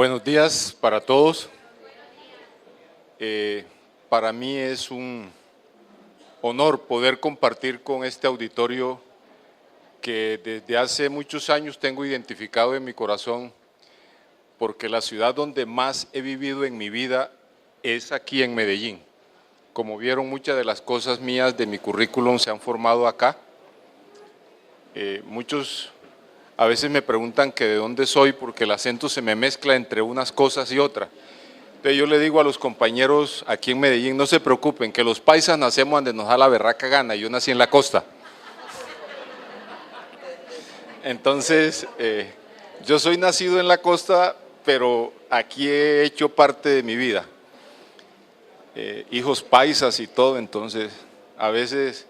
Buenos días para todos. Para mí es un honor poder compartir con este auditorio que desde hace muchos años tengo identificado en mi corazón, porque la ciudad donde más he vivido en mi vida es aquí en Medellín. Como vieron, muchas de las cosas mías de mi currículum se han formado acá. Muchos a veces me preguntan que de dónde soy porque el acento se me mezcla entre unas cosas y otras. Entonces yo le digo a los compañeros aquí en Medellín, no se preocupen, que los paisas nacemos donde nos da la berraca gana, yo nací en la costa. Entonces, yo soy nacido en la costa, pero aquí he hecho parte de mi vida. Hijos paisas y todo, entonces a veces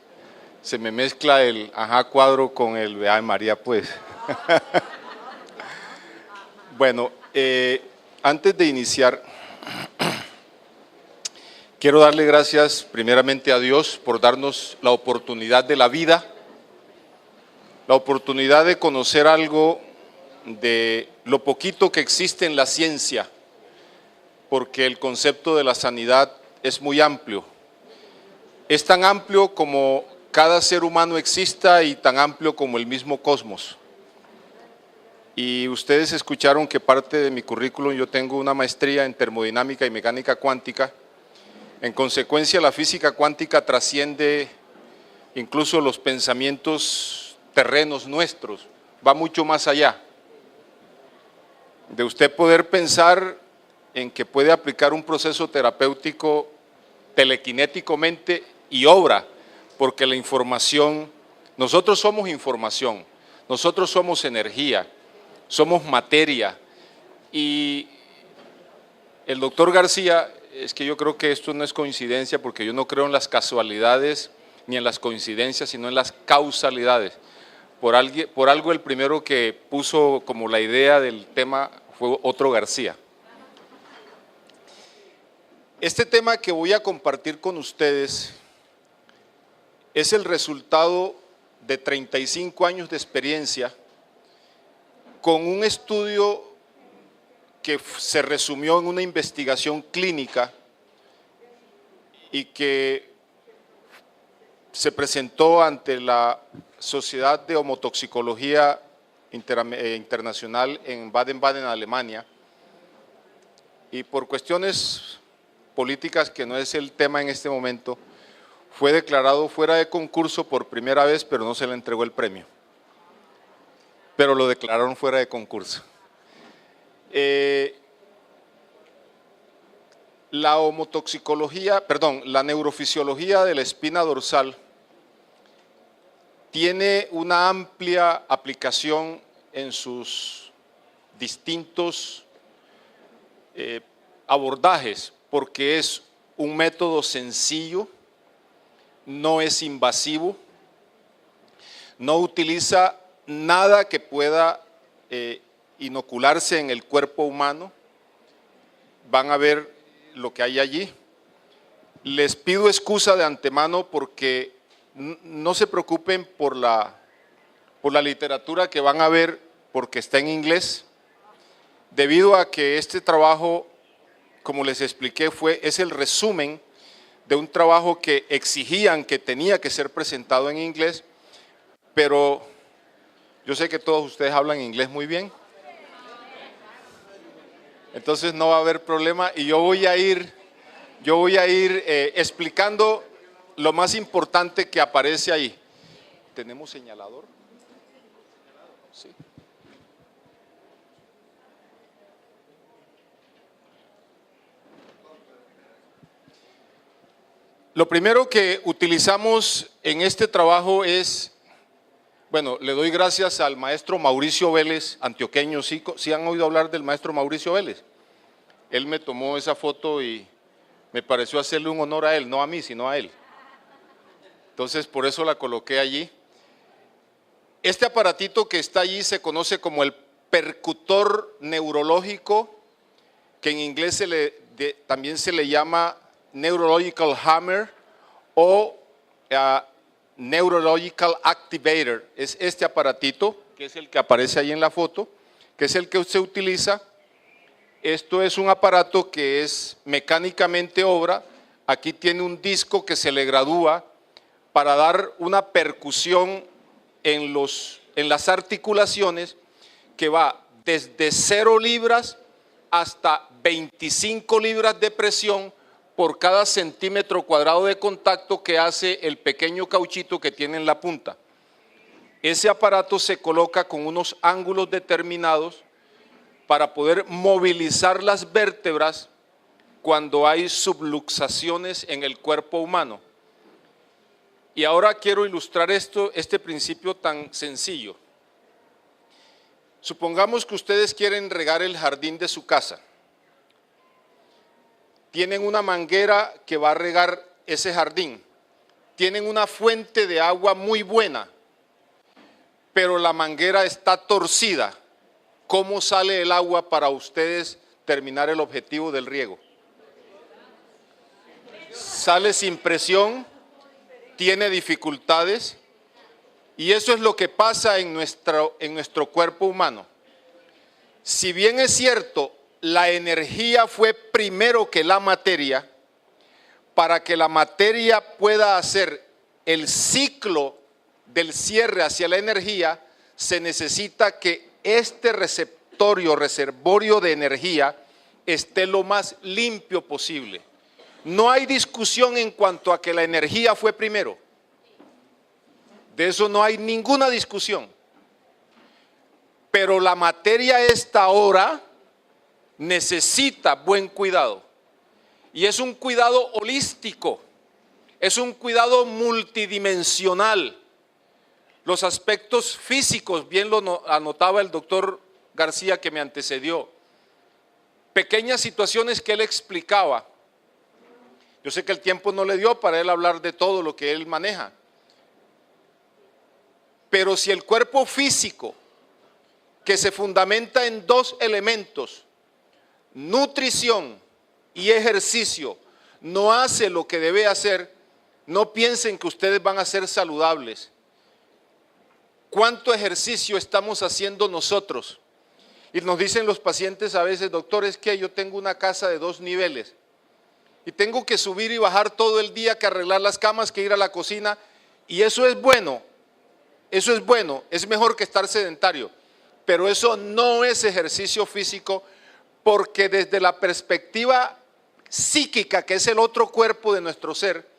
se me mezcla el ajá cuadro con el ay María pues. Bueno, antes de iniciar, quiero darle gracias primeramente a Dios por darnos la oportunidad de la vida, la oportunidad de conocer algo de lo poquito que existe en la ciencia, porque el concepto de la sanidad es muy amplio. Es tan amplio como cada ser humano exista y tan amplio como el mismo cosmos. Y ustedes escucharon que parte de mi currículum yo tengo una maestría en termodinámica y mecánica cuántica. En consecuencia, la física cuántica trasciende incluso los pensamientos terrenos nuestros, va mucho más allá. De usted poder pensar en que puede aplicar un proceso terapéutico telequinéticamente y obra, porque la información, nosotros somos información, nosotros somos energía, somos materia. Y el doctor García, es que yo creo que esto no es coincidencia, porque yo no creo en las casualidades ni en las coincidencias, sino en las causalidades. Por algo el primero que puso como la idea del tema fue otro García. Este tema que voy a compartir con ustedes es el resultado de 35 años de experiencia con un estudio que se resumió en una investigación clínica y que se presentó ante la Sociedad de Homotoxicología Internacional en Baden-Baden, Alemania, y por cuestiones políticas, que no es el tema en este momento, fue declarado fuera de concurso por primera vez, pero no se le entregó el premio. Pero lo declararon fuera de concurso. La neurofisiología de la espina dorsal tiene una amplia aplicación en sus distintos abordajes, porque es un método sencillo, no es invasivo, no utiliza nada que pueda inocularse en el cuerpo humano. Van a ver lo que hay allí. Les pido excusa de antemano porque no se preocupen por la literatura que van a ver, porque está en inglés, debido a que este trabajo, como les expliqué, es el resumen de un trabajo que exigían que tenía que ser presentado en inglés, pero yo sé que todos ustedes hablan inglés muy bien, entonces no va a haber problema y yo voy a ir explicando lo más importante que aparece ahí. ¿Tenemos señalador? Sí. Lo primero que utilizamos en este trabajo es, bueno, le doy gracias al maestro Mauricio Vélez, antioqueño. ¿Sí han oído hablar del maestro Mauricio Vélez? Él me tomó esa foto y me pareció hacerle un honor a él, no a mí, sino a él. Entonces, por eso la coloqué allí. Este aparatito que está allí se conoce como el percutor neurológico, que en inglés también se le llama Neurological Hammer o Neurological Activator. Es este aparatito, que es el que aparece ahí en la foto, que es el que se utiliza Esto es un aparato que es mecánicamente obra. Aquí tiene un disco que se le gradúa para dar una percusión en las articulaciones que va desde 0 libras hasta 25 libras de presión por cada centímetro cuadrado de contacto que hace el pequeño cauchito que tiene en la punta. Ese aparato se coloca con unos ángulos determinados para poder movilizar las vértebras cuando hay subluxaciones en el cuerpo humano. Y ahora quiero ilustrar este principio tan sencillo. Supongamos que ustedes quieren regar el jardín de su casa. Tienen una manguera que va a regar ese jardín. Tienen una fuente de agua muy buena, pero la manguera está torcida. ¿Cómo sale el agua para ustedes terminar el objetivo del riego? Sale sin presión, tiene dificultades, y eso es lo que pasa en nuestro cuerpo humano. Si bien es cierto, la energía fue primero que la materia, para que la materia pueda hacer el ciclo del cierre hacia la energía, se necesita que este reservorio de energía esté lo más limpio posible. No hay discusión en cuanto a que la energía fue primero. De eso no hay ninguna discusión. Pero la materia esta ahora necesita buen cuidado. Y es un cuidado holístico, es un cuidado multidimensional. Los aspectos físicos, bien lo anotaba el doctor García que me antecedió. Pequeñas situaciones que él explicaba. Yo sé que el tiempo no le dio para él hablar de todo lo que él maneja. Pero si el cuerpo físico, que se fundamenta en 2 elementos, nutrición y ejercicio, no hace lo que debe hacer, no piensen que ustedes van a ser saludables. ¿Cuánto ejercicio estamos haciendo nosotros? Y nos dicen los pacientes a veces, doctor, es que yo tengo una casa de 2 niveles y tengo que subir y bajar todo el día, que arreglar las camas, que ir a la cocina, y eso es bueno, es mejor que estar sedentario, pero eso no es ejercicio físico, porque desde la perspectiva psíquica, que es el otro cuerpo de nuestro ser,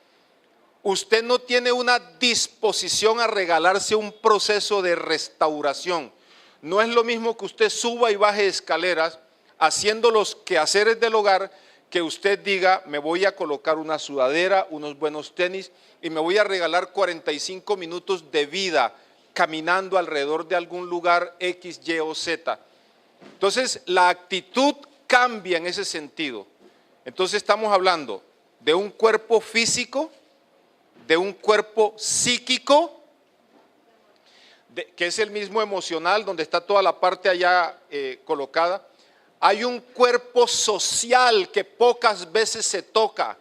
usted no tiene una disposición a regalarse un proceso de restauración. No es lo mismo que usted suba y baje escaleras haciendo los quehaceres del hogar, que usted diga, me voy a colocar una sudadera, unos buenos tenis y me voy a regalar 45 minutos de vida caminando alrededor de algún lugar X, Y o Z. Entonces, la actitud cambia en ese sentido. Entonces, estamos hablando de un cuerpo físico, de un cuerpo psíquico, que es el mismo emocional, donde está toda la parte allá colocada. Hay un cuerpo social que pocas veces se toca,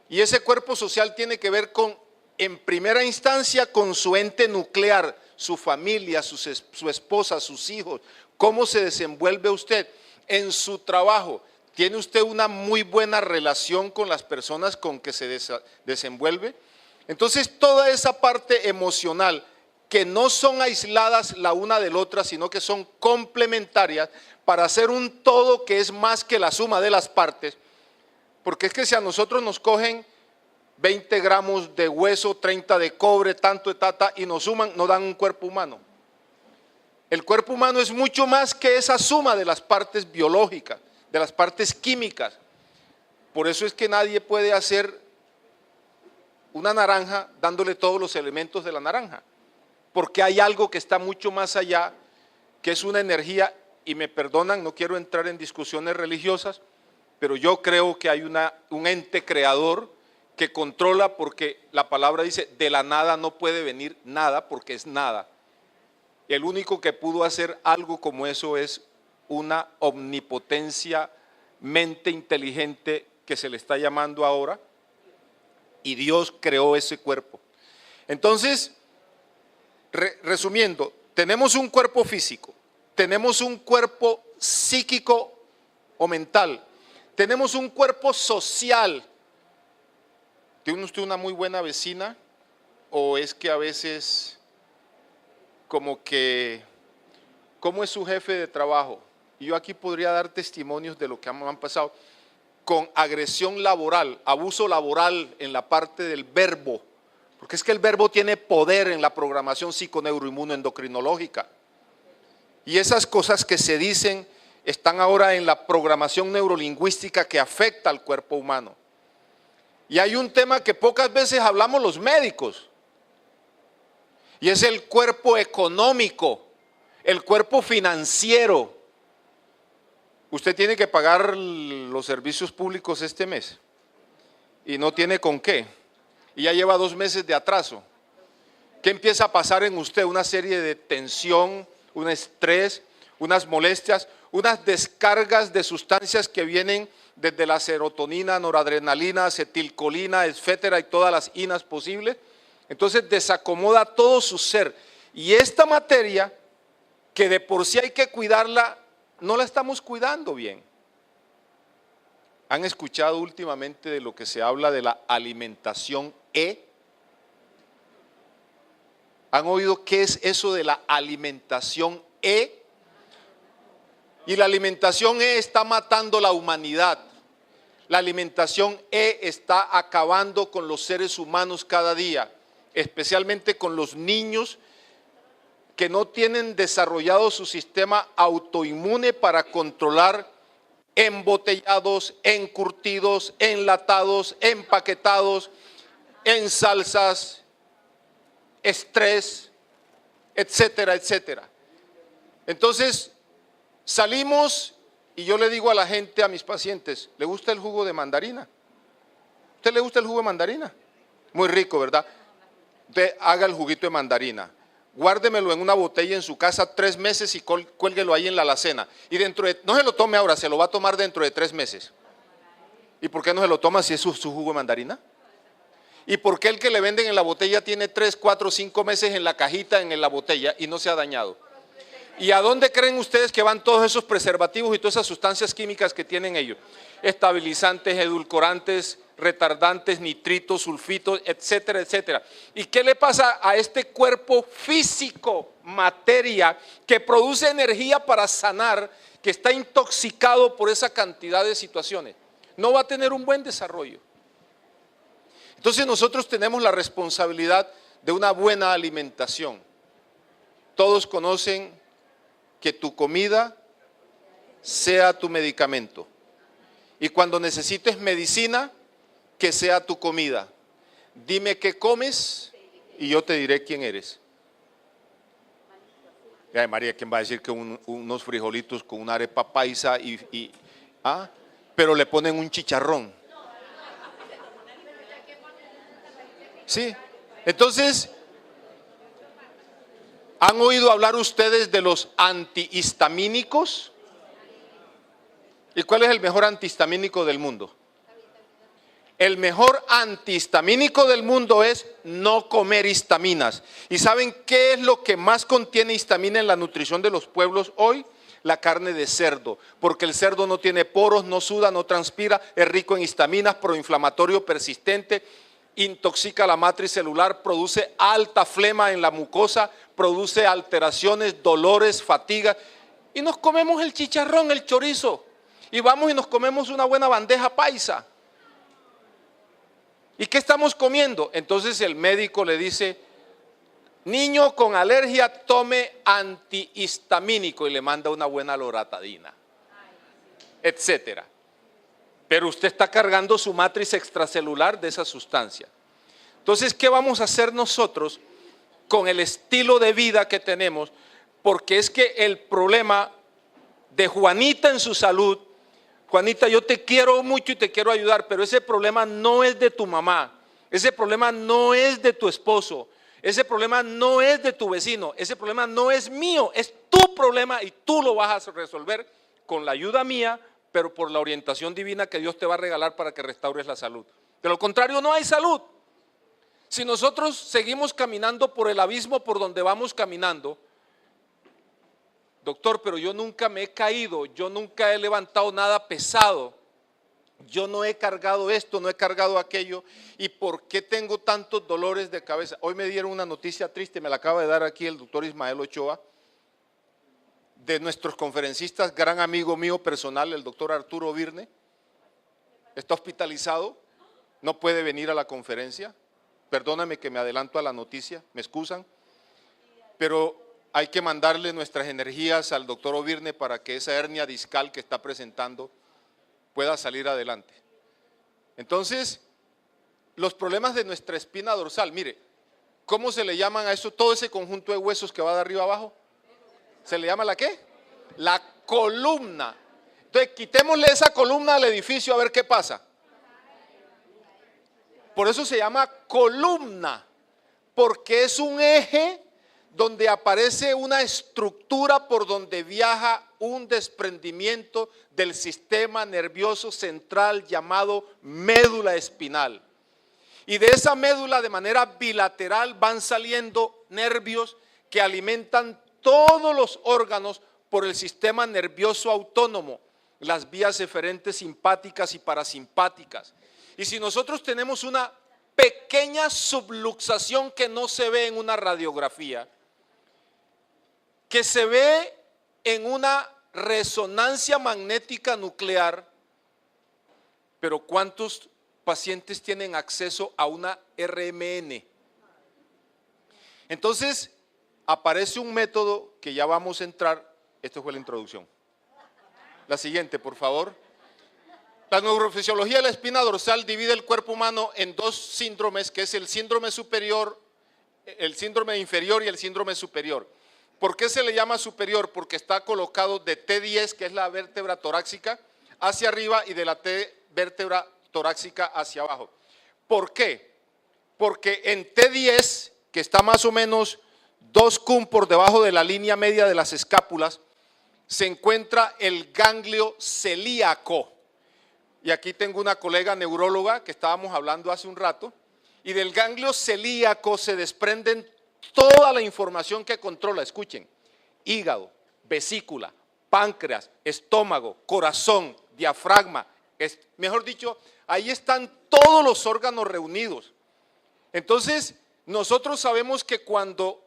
y ese cuerpo social tiene que ver con, en primera instancia, con su ente nuclear, su familia, su esposa, sus hijos. ¿Cómo se desenvuelve usted en su trabajo? ¿Tiene usted una muy buena relación con las personas con que se desenvuelve? Entonces, toda esa parte emocional, que no son aisladas la una de la otra, sino que son complementarias para hacer un todo que es más que la suma de las partes, porque es que si a nosotros nos cogen 20 gramos de hueso, 30 de cobre, tanto de tata, y nos suman, nos dan un cuerpo humano. El cuerpo humano es mucho más que esa suma de las partes biológicas, de las partes químicas. Por eso es que nadie puede hacer una naranja dándole todos los elementos de la naranja, porque hay algo que está mucho más allá, que es una energía, y me perdonan, no quiero entrar en discusiones religiosas, pero yo creo que hay un ente creador que controla, porque la palabra dice, de la nada no puede venir nada, porque es nada. El único que pudo hacer algo como eso es una omnipotencia, mente inteligente, que se le está llamando ahora, y Dios creó ese cuerpo. Entonces, resumiendo, tenemos un cuerpo físico, tenemos un cuerpo psíquico o mental. Tenemos un cuerpo social. ¿Tiene usted una muy buena vecina? ¿O es que a veces como que, cómo es su jefe de trabajo? Y yo aquí podría dar testimonios de lo que han pasado con agresión laboral, abuso laboral en la parte del verbo, porque es que el verbo tiene poder en la programación psiconeuroinmunoendocrinológica. Y esas cosas que se dicen están ahora en la programación neurolingüística que afecta al cuerpo humano. Y hay un tema que pocas veces hablamos los médicos, y es el cuerpo económico, el cuerpo financiero. Usted tiene que pagar los servicios públicos este mes y no tiene con qué, y ya lleva 2 meses de atraso. ¿Qué empieza a pasar en usted? Una serie de tensión, un estrés, unas molestias, unas descargas de sustancias que vienen desde la serotonina, noradrenalina, acetilcolina, etcétera, y todas las inas posibles. Entonces desacomoda todo su ser. Y esta materia, que de por sí hay que cuidarla, no la estamos cuidando bien. ¿Han escuchado últimamente de lo que se habla de la alimentación E? ¿Han oído qué es eso de la alimentación E? Y la alimentación E está matando la humanidad. La alimentación E está acabando con los seres humanos cada día, especialmente con los niños que no tienen desarrollado su sistema autoinmune para controlar embotellados, encurtidos, enlatados, empaquetados, en salsas, estrés, etcétera, etcétera. Entonces, salimos y yo le digo a la gente, a mis pacientes, ¿le gusta el jugo de mandarina? ¿Usted le gusta el jugo de mandarina? Muy rico, ¿verdad? Usted haga el juguito de mandarina. Guárdemelo en una botella en su casa 3 meses y cuélguelo ahí en la alacena. Y no se lo tome ahora, se lo va a tomar dentro de 3 meses. ¿Y por qué no se lo toma si es su jugo de mandarina? ¿Y por qué el que le venden en la botella tiene 3, 4, 5 meses en la cajita, en la botella y no se ha dañado? ¿Y a dónde creen ustedes que van todos esos preservativos y todas esas sustancias químicas que tienen ellos? Estabilizantes, edulcorantes, retardantes, nitritos, sulfitos, etcétera, etcétera. ¿Y qué le pasa a este cuerpo físico, materia, que produce energía para sanar, que está intoxicado por esa cantidad de situaciones? No va a tener un buen desarrollo. Entonces nosotros tenemos la responsabilidad de una buena alimentación. Todos conocen que tu comida sea tu medicamento. Y cuando necesites medicina, que sea tu comida. Dime qué comes y yo te diré quién eres. Ay, María, ¿quién va a decir que unos frijolitos con una arepa paisa pero le ponen un chicharrón? Sí, entonces, ¿han oído hablar ustedes de los antihistamínicos? ¿Y cuál es el mejor antihistamínico del mundo? El mejor antihistamínico del mundo es no comer histaminas. ¿Y saben qué es lo que más contiene histamina en la nutrición de los pueblos hoy? La carne de cerdo, porque el cerdo no tiene poros, no suda, no transpira, es rico en histaminas, proinflamatorio persistente, intoxica la matriz celular, produce alta flema en la mucosa, produce alteraciones, dolores, fatiga. Y nos comemos el chicharrón, el chorizo, y vamos y nos comemos una buena bandeja paisa. ¿Y qué estamos comiendo? Entonces el médico le dice, niño con alergia tome antihistamínico, y le manda una buena loratadina, etcétera. Pero usted está cargando su matriz extracelular de esa sustancia. Entonces, ¿qué vamos a hacer nosotros con el estilo de vida que tenemos? Porque es que el problema de Juanita en su salud, Juanita, yo te quiero mucho y te quiero ayudar, pero ese problema no es de tu mamá, ese problema no es de tu esposo, ese problema no es de tu vecino, ese problema no es mío, es tu problema y tú lo vas a resolver con la ayuda mía, pero por la orientación divina que Dios te va a regalar para que restaures la salud. De lo contrario, no hay salud. Si nosotros seguimos caminando por el abismo por donde vamos caminando, Doctor, pero yo nunca me he caído, yo nunca he levantado nada pesado, yo no he cargado esto, no he cargado aquello, ¿y por qué tengo tantos dolores de cabeza? Hoy me dieron una noticia triste, me la acaba de dar aquí el doctor Ismael Ochoa, de nuestros conferencistas, gran amigo mío personal, el doctor Arturo Virne, está hospitalizado, no puede venir a la conferencia. Perdóname que me adelanto a la noticia, me excusan, pero hay que mandarle nuestras energías al doctor Ovirne para que esa hernia discal que está presentando pueda salir adelante. Entonces, los problemas de nuestra espina dorsal, mire, ¿cómo se le llaman a eso? Todo ese conjunto de huesos que va de arriba abajo, ¿se le llama la qué? La columna. Entonces, quitémosle esa columna al edificio a ver qué pasa. Por eso se llama columna, porque es un eje donde aparece una estructura por donde viaja un desprendimiento del sistema nervioso central llamado médula espinal. Y de esa médula de manera bilateral van saliendo nervios que alimentan todos los órganos por el sistema nervioso autónomo, las vías eferentes simpáticas y parasimpáticas. Y si nosotros tenemos una pequeña subluxación que no se ve en una radiografía, que se ve en una resonancia magnética nuclear, pero ¿cuántos pacientes tienen acceso a una RMN? Entonces, aparece un método que ya vamos a entrar. Esto fue la introducción. La siguiente, por favor. La neurofisiología de la espina dorsal divide el cuerpo humano en dos síndromes, que es el síndrome superior, el síndrome inferior y el síndrome superior. ¿Por qué se le llama superior? Porque está colocado de T10, que es la vértebra torácica, hacia arriba y de la T vértebra torácica hacia abajo. ¿Por qué? Porque en T10, que está más o menos 2 cum por debajo de la línea media de las escápulas, se encuentra el ganglio celíaco. Y aquí tengo una colega neuróloga que estábamos hablando hace un rato, y del ganglio celíaco se desprenden toda la información que controla, escuchen, hígado, vesícula, páncreas, estómago, corazón, diafragma, mejor dicho, ahí están todos los órganos reunidos. Entonces, nosotros sabemos que cuando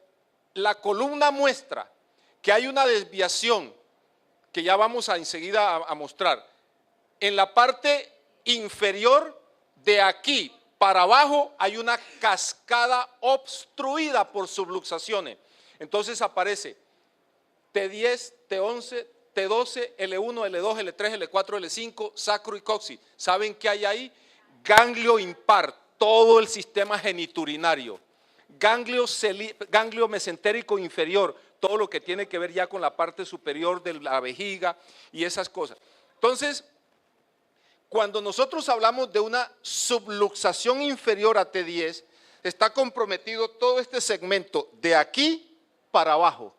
la columna muestra que hay una desviación, que ya vamos a enseguida a mostrar, en la parte inferior de aquí para abajo hay una cascada obstruida por subluxaciones. Entonces aparece T10, T11, T12, L1, L2, L3, L4, L5, sacro y coxis. ¿Saben qué hay ahí? Ganglio impar, todo el sistema geniturinario. Ganglio mesentérico inferior, todo lo que tiene que ver ya con la parte superior de la vejiga y esas cosas. Entonces, cuando nosotros hablamos de una subluxación inferior a T10, está comprometido todo este segmento de aquí para abajo.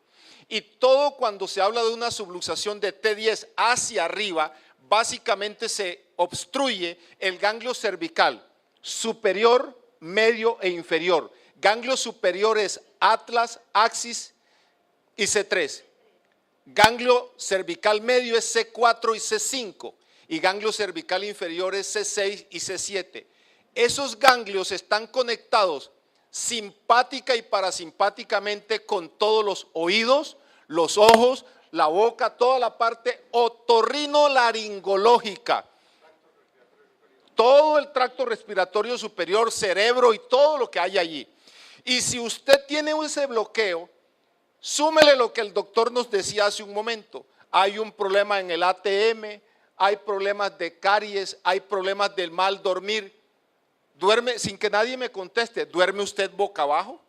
Y todo cuando se habla de una subluxación de T10 hacia arriba, básicamente se obstruye el ganglio cervical superior, medio e inferior. Ganglio superior es atlas, axis y C3. Ganglio cervical medio es C4 y C5. Y ganglio cervical inferior es C6 y C7. Esos ganglios están conectados simpática y parasimpáticamente con todos los oídos, los ojos, la boca, toda la parte otorrinolaringológica. Todo el tracto respiratorio superior, cerebro y todo lo que hay allí. Y si usted tiene ese bloqueo, súmele lo que el doctor nos decía hace un momento. Hay un problema en el ATM, hay problemas de caries, hay problemas del mal dormir. Duerme, sin que nadie me conteste, ¿duerme usted boca abajo?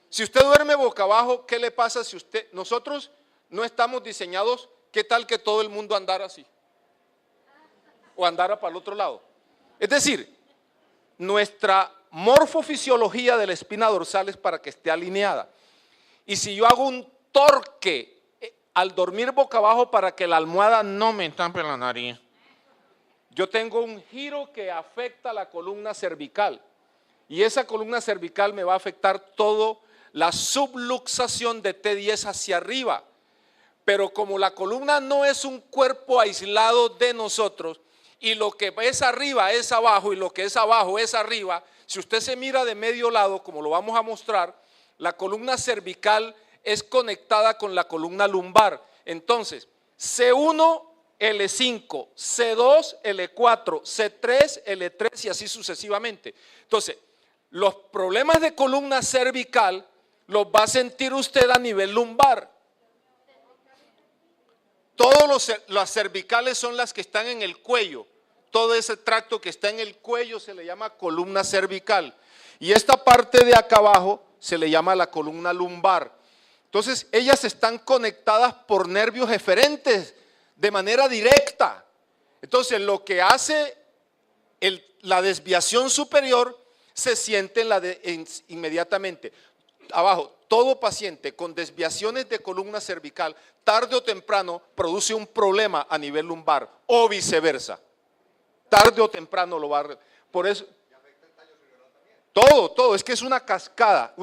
Si usted duerme boca abajo, ¿qué le pasa si usted, nosotros no estamos diseñados, qué tal que todo el mundo andara así? O andara para el otro lado. Es decir, nuestra morfofisiología de la espina dorsal es para que esté alineada. Y si yo hago un torque al dormir boca abajo para que la almohada no me tape la nariz, yo tengo un giro que afecta la columna cervical y esa columna cervical me va a afectar toda la subluxación de T10 hacia arriba. Pero como la columna no es un cuerpo aislado de nosotros, y lo que es arriba es abajo y lo que es abajo es arriba, si usted se mira de medio lado, como lo vamos a mostrar, la columna cervical es conectada con la columna lumbar. Entonces, C1, L5, C2, L4, C3, L3 y así sucesivamente. Entonces, los problemas de columna cervical los va a sentir usted a nivel lumbar. Todas las cervicales son las que están en el cuello. Todo ese tracto que está en el cuello se le llama columna cervical. Y esta parte de acá abajo se le llama la columna lumbar. Entonces, ellas están conectadas por nervios eferentes de manera directa. Entonces, lo que hace la desviación superior se siente inmediatamente. Abajo, todo paciente con desviaciones de columna cervical, tarde o temprano, produce un problema a nivel lumbar o viceversa. Tarde o temprano lo va a... Por eso... Todo, es que es una cascada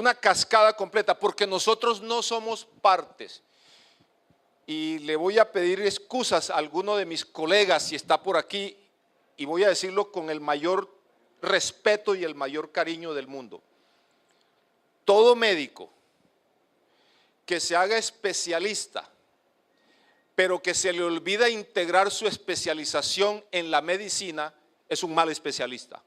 completa, porque nosotros no somos partes. Y le voy a pedir excusas a alguno de mis colegas si está por aquí, y voy a decirlo con el mayor respeto y el mayor cariño del mundo. Todo médico que se haga especialista, pero que se le olvida integrar su especialización en la medicina, es un mal especialista.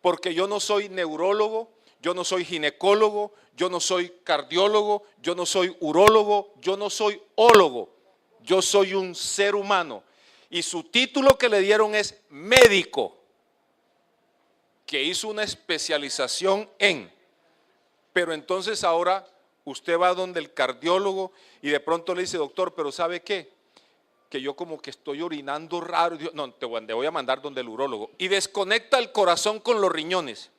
Porque yo no soy neurólogo, yo no soy ginecólogo, yo no soy cardiólogo, yo no soy urólogo, yo no soy ólogo, yo soy un ser humano. Y su título que le dieron es médico, que hizo una especialización en. Pero entonces ahora usted va donde el cardiólogo y de pronto le dice, doctor, pero ¿sabe qué? Que yo como que estoy orinando raro. No, te voy a mandar donde el urólogo. Y desconecta el corazón con los riñones.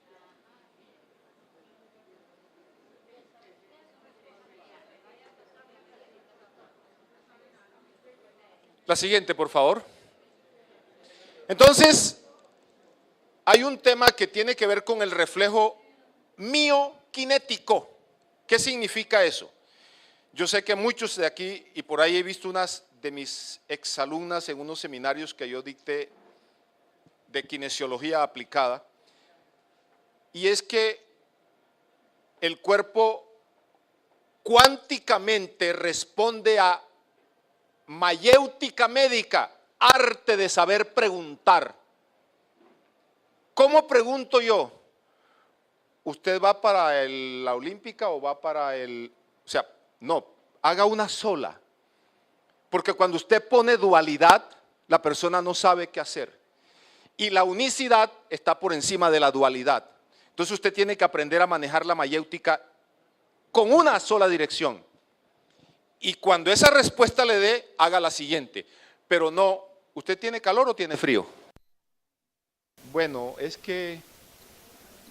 La siguiente, por favor. Entonces, hay un tema que tiene que ver con el reflejo miokinético. ¿Qué significa eso? Yo sé que muchos de aquí, y por ahí he visto unas de mis exalumnas en unos seminarios que yo dicté de kinesiología aplicada, y es que el cuerpo cuánticamente responde a mayéutica médica, arte de saber preguntar. ¿Cómo pregunto yo? ¿Usted va para la olímpica o va para el...? O sea, no, haga una sola. Porque cuando usted pone dualidad, la persona no sabe qué hacer. Y la unicidad está por encima de la dualidad. Entonces usted tiene que aprender a manejar la mayéutica con una sola dirección. Y cuando esa respuesta le dé, haga la siguiente. Pero no, ¿usted tiene calor o tiene frío? Bueno, es que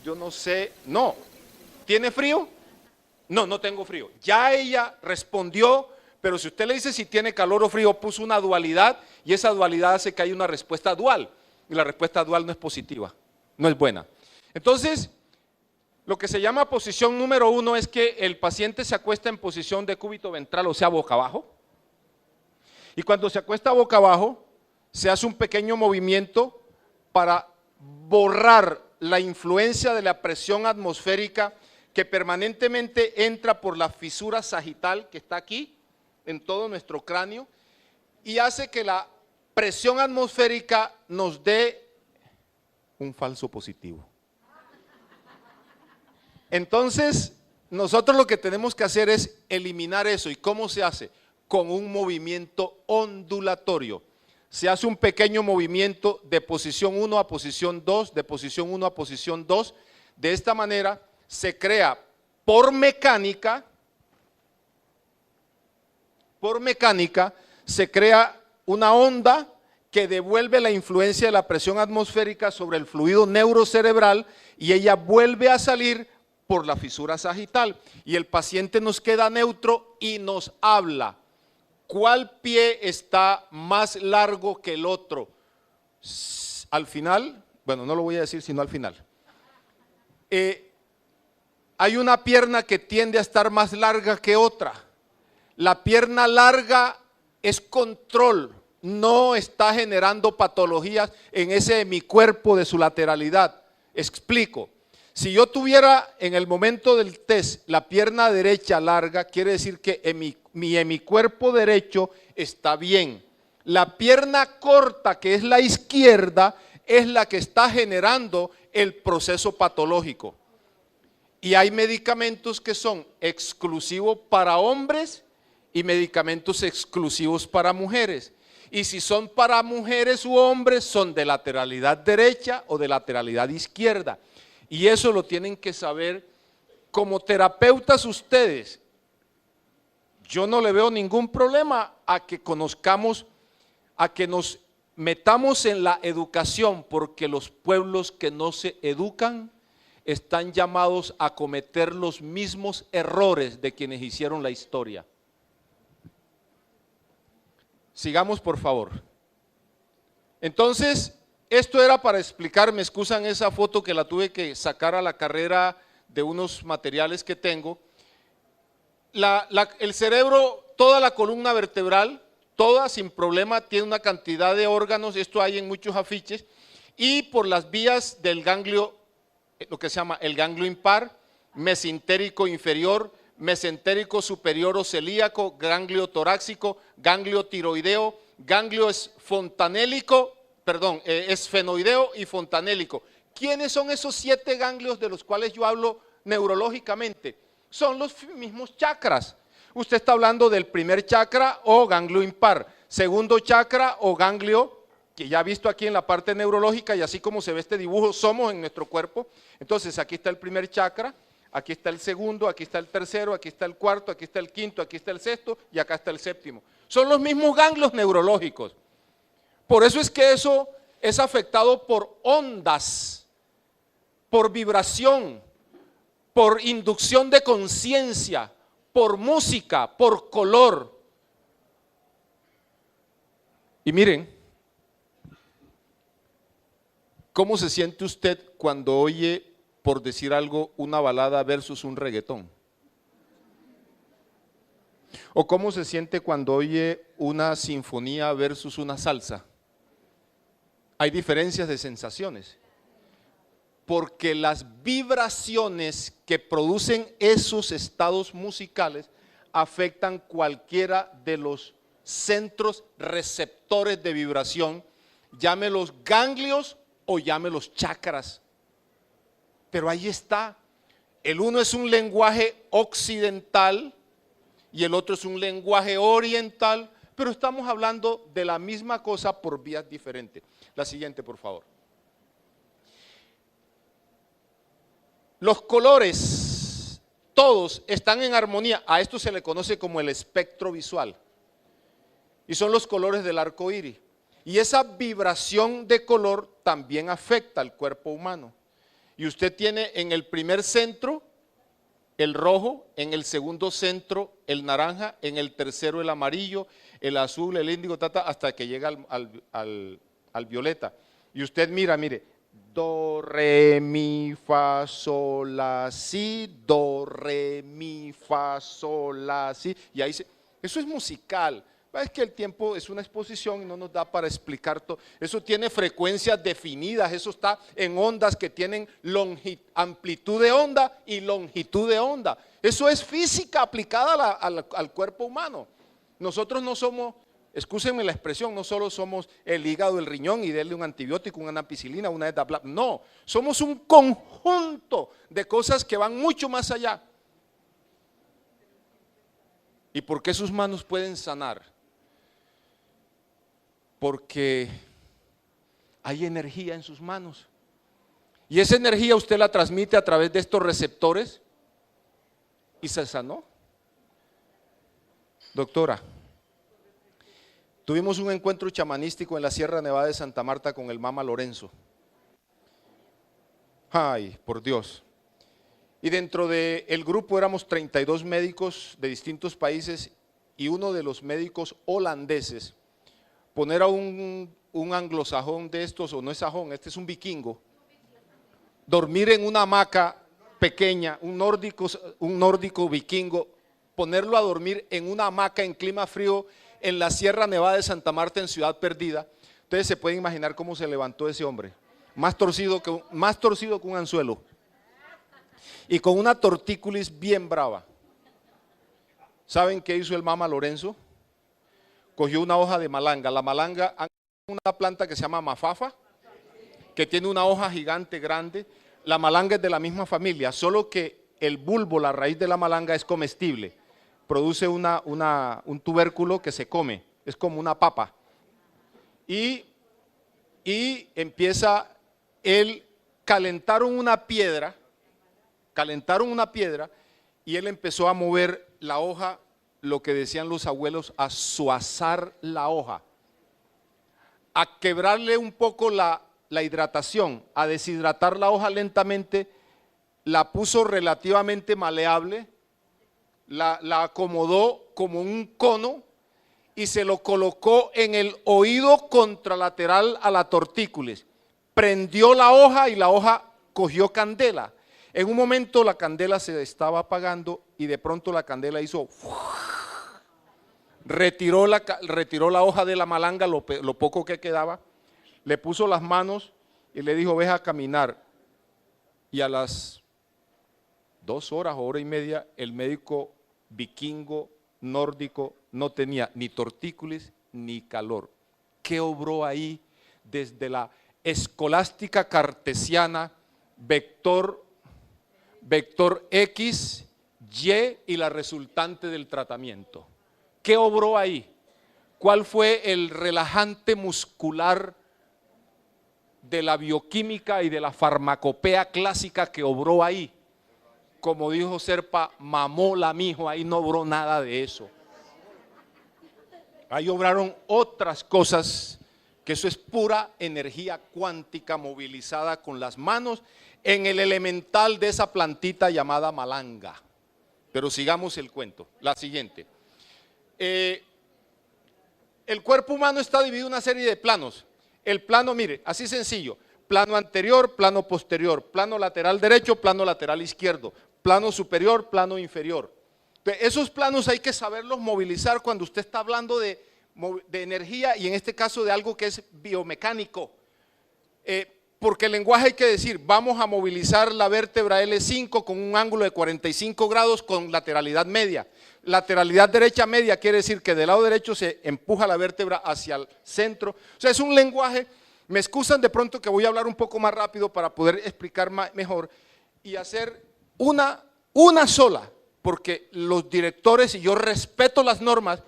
yo no sé. No, ¿tiene frío? No, no tengo frío. Ya ella respondió. Pero si usted le dice si tiene calor o frío, puso una dualidad y esa dualidad hace que haya una respuesta dual. Y la respuesta dual no es positiva, no es buena. Entonces, lo que se llama posición número 1 es que el paciente se acuesta en posición de cúbito ventral, o sea, boca abajo. Y cuando se acuesta boca abajo, se hace un pequeño movimiento para borrar la influencia de la presión atmosférica que permanentemente entra por la fisura sagital que está aquí, en todo nuestro cráneo, y hace que la presión atmosférica nos dé un falso positivo. Entonces, nosotros lo que tenemos que hacer es eliminar eso. ¿Y cómo se hace? Con un movimiento ondulatorio. Se hace un pequeño movimiento de posición 1 a posición 2, de posición 1 a posición 2. De esta manera se crea por mecánica, se crea una onda que devuelve la influencia de la presión atmosférica sobre el fluido neurocerebral y ella vuelve a salir por la fisura sagital y el paciente nos queda neutro y nos habla. ¿Cuál pie está más largo que el otro? Al final, bueno, no lo voy a decir sino al final. Hay una pierna que tiende a estar más larga que otra. La pierna larga es control, no está generando patologías en ese hemicuerpo de su lateralidad. Explico. Si yo tuviera en el momento del test la pierna derecha larga, quiere decir que mi hemicuerpo derecho está bien. La pierna corta, que es la izquierda, es la que está generando el proceso patológico. Y hay medicamentos que son exclusivos para hombres y medicamentos exclusivos para mujeres. Y si son para mujeres u hombres, son de lateralidad derecha o de lateralidad izquierda. Y eso lo tienen que saber como terapeutas ustedes. Yo no le veo ningún problema a que conozcamos, a que nos metamos en la educación, porque los pueblos que no se educan están llamados a cometer los mismos errores de quienes hicieron la historia. Sigamos, por favor. Entonces, esto era para explicar, me excusan esa foto que la tuve que sacar a la carrera de unos materiales que tengo. El cerebro, toda la columna vertebral, toda sin problema, tiene una cantidad de órganos, esto hay en muchos afiches, y por las vías del ganglio, lo que se llama el ganglio impar, mesentérico inferior, mesentérico superior o celíaco, ganglio torácico, ganglio tiroideo, ganglio esfenoideo y fontanélico. ¿Quiénes son esos 7 ganglios de los cuales yo hablo neurológicamente? Son los mismos chakras. Usted está hablando del primer chakra o ganglio impar, segundo chakra o ganglio, que ya ha visto aquí en la parte neurológica, y así como se ve este dibujo, somos en nuestro cuerpo. Entonces aquí está el primer chakra, aquí está el segundo, aquí está el tercero, aquí está el cuarto, aquí está el quinto, aquí está el sexto y acá está el séptimo. Son los mismos ganglios neurológicos. Por eso es que eso es afectado por ondas, por vibración, por inducción de conciencia, por música, por color. Y miren, ¿cómo se siente usted cuando oye, por decir algo, una balada versus un reggaetón? ¿O cómo se siente cuando oye una sinfonía versus una salsa? Hay diferencias de sensaciones, porque las vibraciones que producen esos estados musicales afectan cualquiera de los centros receptores de vibración, llámelos ganglios o llámelos chakras. Pero ahí está, el uno es un lenguaje occidental y el otro es un lenguaje oriental, pero estamos hablando de la misma cosa por vías diferentes. La siguiente, por favor. Los colores, todos están en armonía. A esto se le conoce como el espectro visual. Y son los colores del arco iris. Y esa vibración de color también afecta al cuerpo humano. Y usted tiene en el primer centro el rojo, en el segundo centro el naranja, en el tercero el amarillo, el azul, el índigo, hasta que llega al violeta. Y usted mire, do, re, mi, fa, sol, la, si, do, re, mi, fa, sol, la, si. Y ahí eso es musical. Es que el tiempo es una exposición y no nos da para explicar todo. Eso tiene frecuencias definidas, eso está en ondas que tienen amplitud de onda y longitud de onda. Eso es física aplicada al cuerpo humano. Nosotros no somos, excúsenme la expresión, no solo somos el hígado, el riñón y darle un antibiótico, una ampicilina, una etapla. No, somos un conjunto de cosas que van mucho más allá. ¿Y por qué sus manos pueden sanar? Porque hay energía en sus manos. Y esa energía usted la transmite a través de estos receptores y se sanó. Doctora, tuvimos un encuentro chamanístico en la Sierra Nevada de Santa Marta con el Mama Lorenzo. Ay, por Dios. Y dentro del grupo éramos 32 médicos de distintos países y uno de los médicos holandeses, poner a un anglosajón de estos, o no es sajón, este es un vikingo, dormir en una hamaca pequeña, un nórdico vikingo, ponerlo a dormir en una hamaca en clima frío, en la Sierra Nevada de Santa Marta, en Ciudad Perdida. Ustedes se pueden imaginar cómo se levantó ese hombre, más torcido que un anzuelo y con una tortícolis bien brava. ¿Saben qué hizo el Mama Lorenzo? Cogió una hoja de malanga. La malanga es una planta que se llama mafafa, que tiene una hoja gigante, grande. La malanga es de la misma familia, solo que el bulbo, la raíz de la malanga es comestible. Produce un tubérculo que se come, es como una papa. Y empieza calentaron una piedra y él empezó a mover la hoja, lo que decían los abuelos, a suazar la hoja, a quebrarle un poco la hidratación, a deshidratar la hoja lentamente, la puso relativamente maleable, la acomodó como un cono y se lo colocó en el oído contralateral a la tortícolis. Prendió la hoja y la hoja cogió candela. En un momento la candela se estaba apagando y de pronto la candela hizo, retiró la hoja de la malanga, lo poco que quedaba, le puso las manos y le dijo, ve a caminar. Y a las 2 horas o hora y media, el médico vikingo nórdico no tenía ni tortícolis ni calor. ¿Qué obró ahí desde la escolástica cartesiana, vector X, Y y la resultante del tratamiento? ¿Qué obró ahí? ¿Cuál fue el relajante muscular de la bioquímica y de la farmacopea clásica que obró ahí? Como dijo Serpa, mamó la mijo, ahí no obró nada de eso. Ahí obraron otras cosas, que eso es pura energía cuántica movilizada con las manos en el elemental de esa plantita llamada malanga. Pero sigamos el cuento, la siguiente. El cuerpo humano está dividido en una serie de planos. El plano, mire, así sencillo, plano anterior, plano posterior, plano lateral derecho, plano lateral izquierdo, plano superior, plano inferior. Entonces, esos planos hay que saberlos movilizar cuando usted está hablando de energía y en este caso de algo que es biomecánico. Porque el lenguaje hay que decir, vamos a movilizar la vértebra L5 con un ángulo de 45 grados con lateralidad media. Lateralidad derecha media quiere decir que del lado derecho se empuja la vértebra hacia el centro. O sea, es un lenguaje, me excusan de pronto que voy a hablar un poco más rápido para poder explicar mejor y hacer una sola, porque los directores, y yo respeto las normas,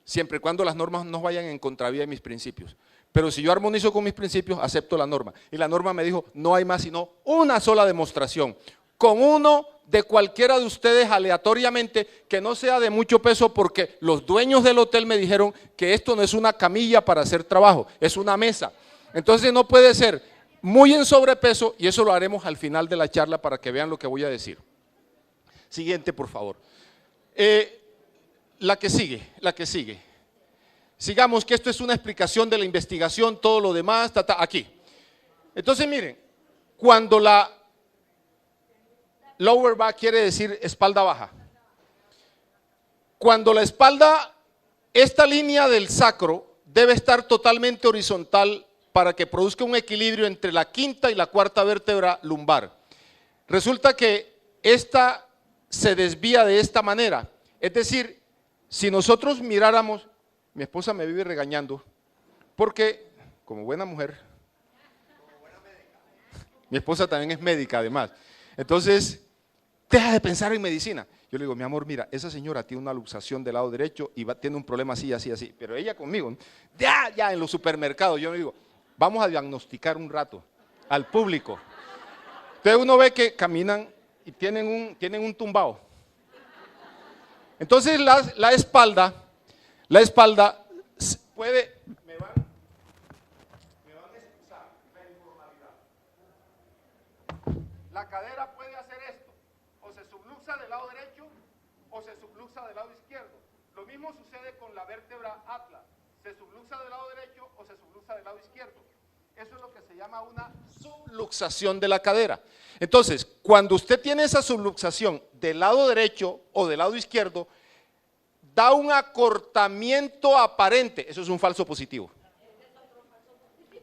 siempre y cuando las normas no vayan en contravía de mis principios. Pero si yo armonizo con mis principios, acepto la norma. Y la norma me dijo, no hay más sino una sola demostración. Con uno de cualquiera de ustedes aleatoriamente, que no sea de mucho peso, porque los dueños del hotel me dijeron que esto no es una camilla para hacer trabajo, es una mesa. Entonces no puede ser muy en sobrepeso, y eso lo haremos al final de la charla para que vean lo que voy a decir. Siguiente, por favor. La que sigue. Sigamos, que esto es una explicación de la investigación, todo lo demás, aquí. Entonces miren, cuando la lower back quiere decir espalda baja. Cuando la espalda, esta línea del sacro debe estar totalmente horizontal para que produzca un equilibrio entre la quinta y la cuarta vértebra lumbar. Resulta que esta se desvía de esta manera, es decir, si nosotros miráramos, mi esposa me vive regañando, porque como buena mujer, mi esposa también es médica además, entonces deja de pensar en medicina. Yo le digo, mi amor, mira, esa señora tiene una luxación del lado derecho y tiene un problema así, pero ella conmigo, ya en los supermercados, yo le digo, vamos a diagnosticar un rato al público. Entonces uno ve que caminan y tienen un tumbao. Entonces la espalda puede, me van a excusar la informalidad. La cadera puede hacer esto, o se subluxa del lado derecho o se subluxa del lado izquierdo. Lo mismo sucede con la vértebra atlas, se subluxa del lado derecho o se subluxa del lado izquierdo. Eso es lo que se llama una subluxación de la cadera. Entonces, cuando usted tiene esa subluxación del lado derecho o del lado izquierdo, da un acortamiento aparente. Eso es un falso positivo.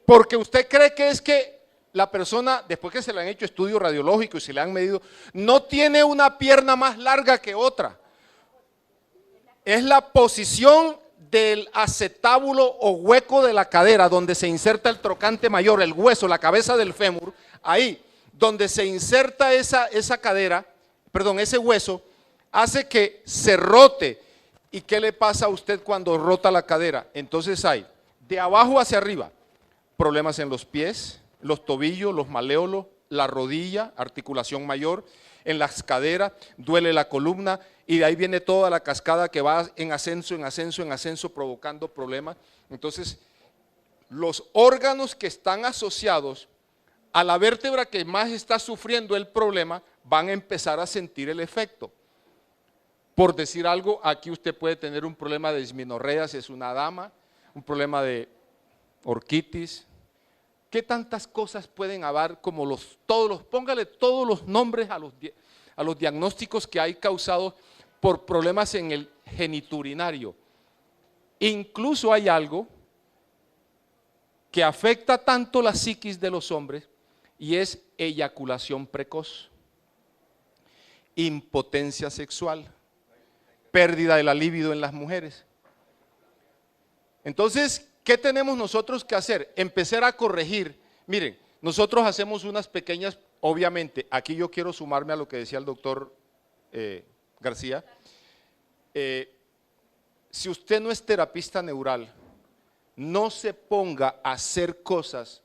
Porque usted cree que es que la persona, después que se le han hecho estudios radiológicos y se le han medido, no tiene una pierna más larga que otra. Es la posición del acetábulo o hueco de la cadera, donde se inserta el trocante mayor, el hueso, la cabeza del fémur, ahí, donde se inserta esa cadera, perdón, ese hueso, hace que se rote. ¿Y qué le pasa a usted cuando rota la cadera? Entonces hay, de abajo hacia arriba, problemas en los pies, los tobillos, los maléolos, la rodilla, articulación mayor, en las caderas, duele la columna, y de ahí viene toda la cascada que va en ascenso, en ascenso, en ascenso, provocando problemas. Entonces, los órganos que están asociados a la vértebra que más está sufriendo el problema, van a empezar a sentir el efecto. Por decir algo, aquí usted puede tener un problema de dismenorrea si es una dama, un problema de orquitis. ¿Qué tantas cosas pueden haber como póngale todos los nombres a los diagnósticos que hay causados por problemas en el geniturinario? Incluso hay algo que afecta tanto la psiquis de los hombres y es eyaculación precoz, impotencia sexual, pérdida de la libido en las mujeres. Entonces, ¿qué tenemos nosotros que hacer? Empezar a corregir. Miren, nosotros hacemos unas pequeñas, obviamente, aquí yo quiero sumarme a lo que decía el doctor García. Si usted no es terapista neural, no se ponga a hacer cosas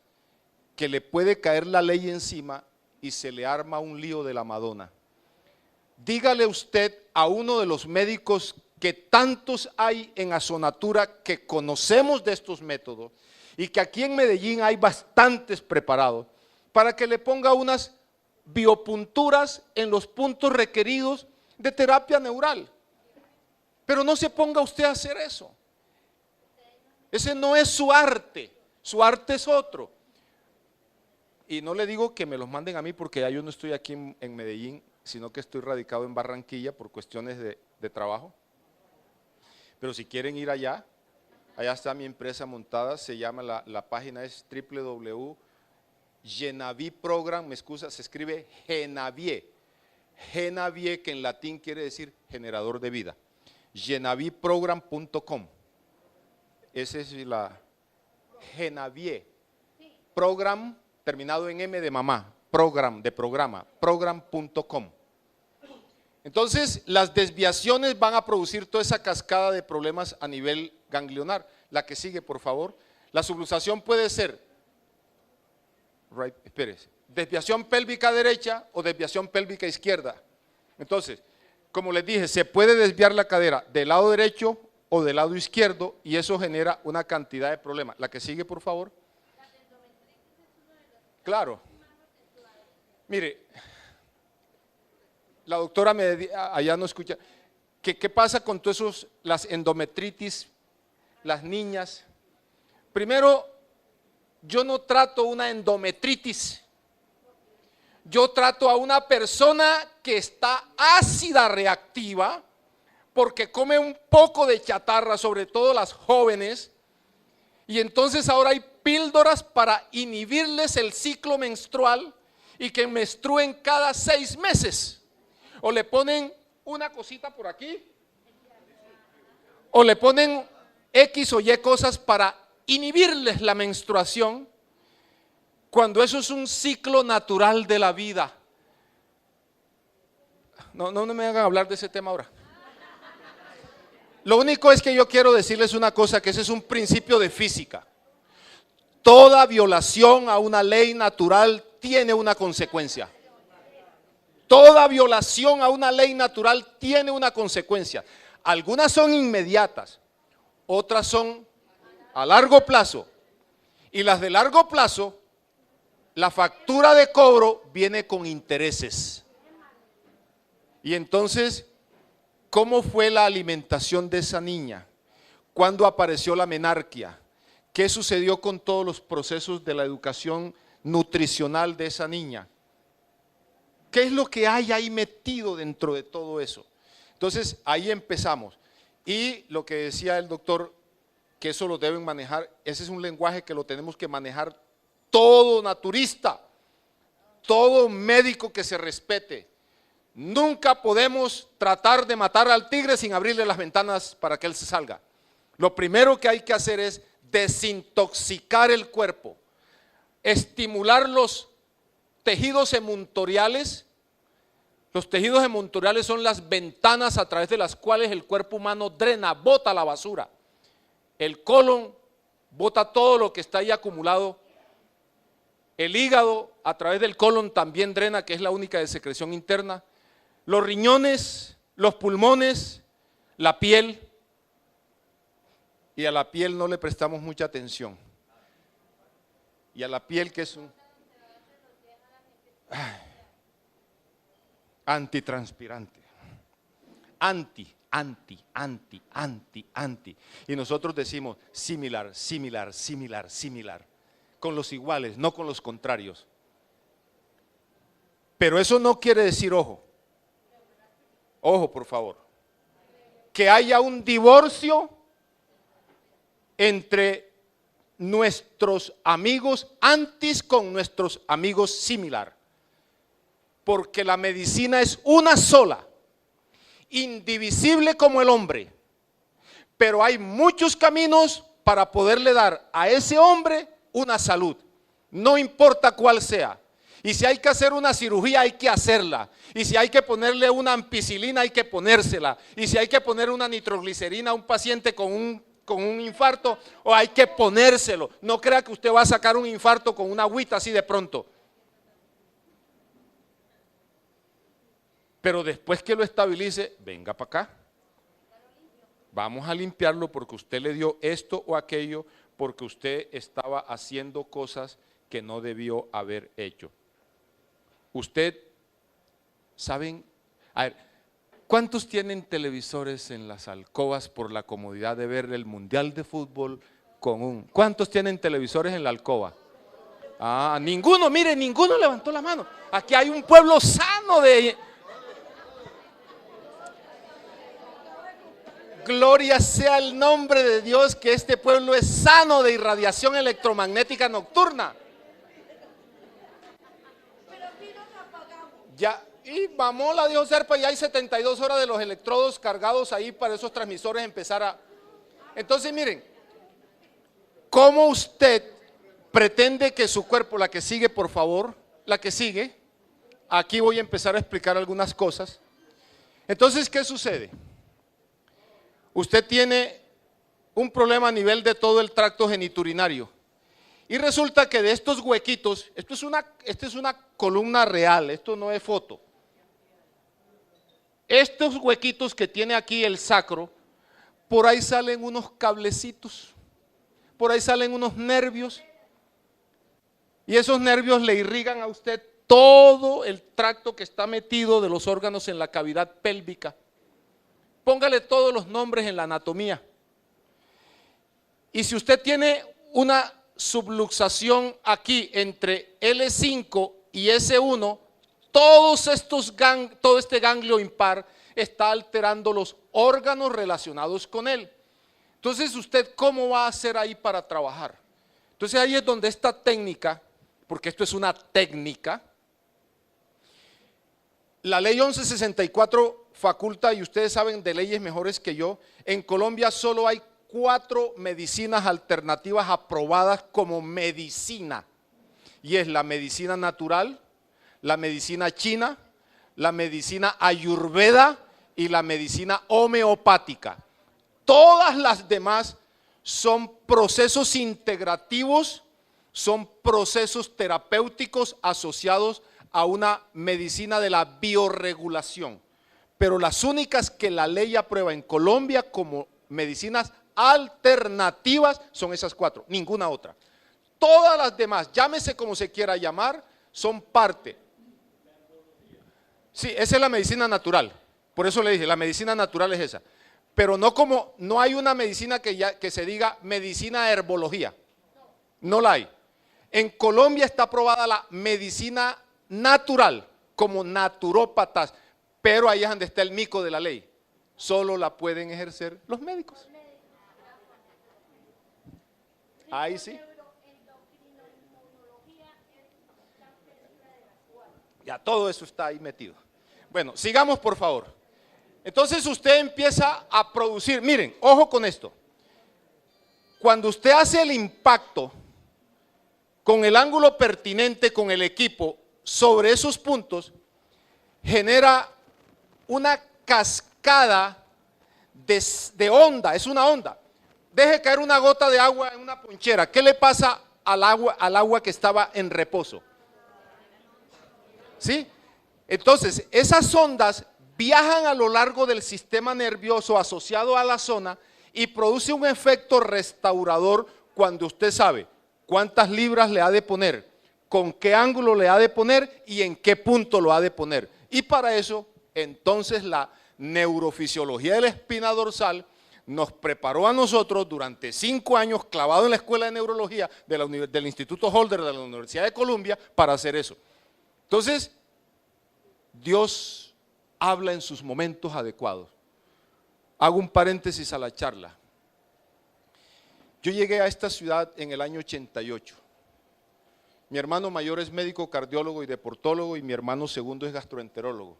que le puede caer la ley encima y se le arma un lío de la Madonna. Dígale usted a uno de los médicos que tantos hay en Azonatura que conocemos de estos métodos y que aquí en Medellín hay bastantes preparados, para que le ponga unas biopunturas en los puntos requeridos de terapia neural. Pero no se ponga usted a hacer eso. Ese no es su arte es otro. Y no le digo que me los manden a mí porque ya yo no estoy aquí en Medellín, sino que estoy radicado en Barranquilla por cuestiones de trabajo. Pero si quieren ir allá está mi empresa montada, se llama, la página es www.genaviprogram, me excusa, se escribe Genavie, que en latín quiere decir generador de vida, genaviprogram.com, esa es la Genavie, program terminado en M de mamá, program.com. Entonces, las desviaciones van a producir toda esa cascada de problemas a nivel ganglionar. La que sigue, por favor. La subluxación puede ser, desviación pélvica derecha o desviación pélvica izquierda. Entonces, como les dije, se puede desviar la cadera del lado derecho o del lado izquierdo y eso genera una cantidad de problemas. La que sigue, por favor. Claro. Mire, la doctora allá no escucha. ¿Qué pasa con todos esos, las endometritis, las niñas? Primero, yo no trato una endometritis. Yo trato a una persona que está ácida reactiva porque come un poco de chatarra, sobre todo las jóvenes, y entonces ahora hay píldoras para inhibirles el ciclo menstrual y que menstruen cada 6 meses. O le ponen una cosita por aquí, o le ponen X o Y cosas para inhibirles la menstruación, cuando eso es un ciclo natural de la vida. No me hagan hablar de ese tema ahora. Lo único es que yo quiero decirles una cosa, que ese es un principio de física. Toda violación a una ley natural tiene una consecuencia. Toda violación a una ley natural tiene una consecuencia. Algunas son inmediatas, otras son a largo plazo. Y las de largo plazo, la factura de cobro viene con intereses. Y entonces, ¿cómo fue la alimentación de esa niña? ¿Cuándo apareció la menarquia? ¿Qué sucedió con todos los procesos de la educación nutricional de esa niña? ¿Qué es lo que hay ahí metido dentro de todo eso? Entonces, ahí empezamos. Y lo que decía el doctor, que eso lo deben manejar, ese es un lenguaje que lo tenemos que manejar todo naturista, todo médico que se respete. Nunca podemos tratar de matar al tigre sin abrirle las ventanas para que él se salga. Lo primero que hay que hacer es desintoxicar el cuerpo, estimular los tejidos emuntoriales. Los tejidos emuntoriales son las ventanas a través de las cuales el cuerpo humano drena, bota la basura. El colon bota todo lo que está ahí acumulado. El hígado a través del colon también drena, que es la única de secreción interna. Los riñones, los pulmones, la piel. Y a la piel no le prestamos mucha atención. Y a la piel, que es un antitranspirante. Anti. Y nosotros decimos similar, con los iguales, no con los contrarios. Pero eso no quiere decir, ojo, por favor, que haya un divorcio entre nuestros amigos antis con nuestros amigos similar. Porque la medicina es una sola, indivisible como el hombre, pero hay muchos caminos para poderle dar a ese hombre una salud, no importa cuál sea. Y si hay que hacer una cirugía, hay que hacerla. Y si hay que ponerle una ampicilina, hay que ponérsela. Y si hay que poner una nitroglicerina a un paciente con un infarto, o hay que ponérselo. No crea que usted va a sacar un infarto con una agüita así de pronto. Pero después que lo estabilice, venga para acá. Vamos a limpiarlo porque usted le dio esto o aquello, porque usted estaba haciendo cosas que no debió haber hecho. Usted, ¿saben? A ver, ¿cuántos tienen televisores en las alcobas por la comodidad de ver el Mundial de Fútbol con un? ¿Cuántos tienen televisores en la alcoba? Ah, ninguno, mire, ninguno levantó la mano. Aquí hay un pueblo sano de... Gloria sea el nombre de Dios, que este pueblo es sano de irradiación electromagnética nocturna. Ya, y mamola, dijo Serpa, ya hay 72 horas de los electrodos cargados ahí para esos transmisores empezar a... Entonces miren, ¿cómo usted pretende que su cuerpo, la que sigue por favor, la que sigue, aquí voy a empezar a explicar algunas cosas. Entonces, ¿qué sucede? Usted tiene un problema a nivel de todo el tracto geniturinario y resulta que de estos huequitos, esta es una columna real, esto no es foto. Estos huequitos que tiene aquí el sacro, por ahí salen unos cablecitos, por ahí salen unos nervios y esos nervios le irrigan a usted todo el tracto que está metido de los órganos en la cavidad pélvica. Póngale todos los nombres en la anatomía. Y si usted tiene una subluxación aquí entre L5 y S1, todo este ganglio impar está alterando los órganos relacionados con él. Entonces, ¿usted cómo va a hacer ahí para trabajar? Entonces ahí es donde esta técnica, porque esto es una técnica, la ley 1164 faculta, y ustedes saben de leyes mejores que yo, en Colombia solo hay 4 medicinas alternativas aprobadas como medicina, y es la medicina natural, la medicina china, la medicina ayurveda y la medicina homeopática. Todas las demás son procesos integrativos, son procesos terapéuticos asociados a una medicina de la biorregulación. Pero las únicas que la ley aprueba en Colombia como medicinas alternativas son esas 4, ninguna otra. Todas las demás, llámese como se quiera llamar, son parte. Sí, esa es la medicina natural, por eso le dije, la medicina natural es esa. Pero no hay una medicina que se diga medicina herbología, no la hay. En Colombia está aprobada la medicina natural como naturópatas, pero ahí es donde está el mico de la ley. solo la pueden ejercer los médicos. Ahí sí. Ya todo eso está ahí metido. Bueno, sigamos por favor. Entonces usted empieza a producir, miren, ojo con esto. Cuando usted hace el impacto con el ángulo pertinente con el equipo sobre esos puntos, genera una cascada de onda, es una onda. Deje caer una gota de agua en una ponchera. ¿Qué le pasa al agua que estaba en reposo? ¿Sí? Entonces, esas ondas viajan a lo largo del sistema nervioso asociado a la zona y produce un efecto restaurador cuando usted sabe cuántas libras le ha de poner, con qué ángulo le ha de poner y en qué punto lo ha de poner. Y para eso, entonces la neurofisiología de la espina dorsal nos preparó a nosotros durante 5 años clavado en la escuela de neurología del Instituto Holder de la Universidad de Columbia para hacer eso. Entonces, Dios habla en sus momentos adecuados. Hago un paréntesis a la charla. Yo llegué a esta ciudad en el año 88. Mi hermano mayor es médico cardiólogo y deportólogo y mi hermano segundo es gastroenterólogo.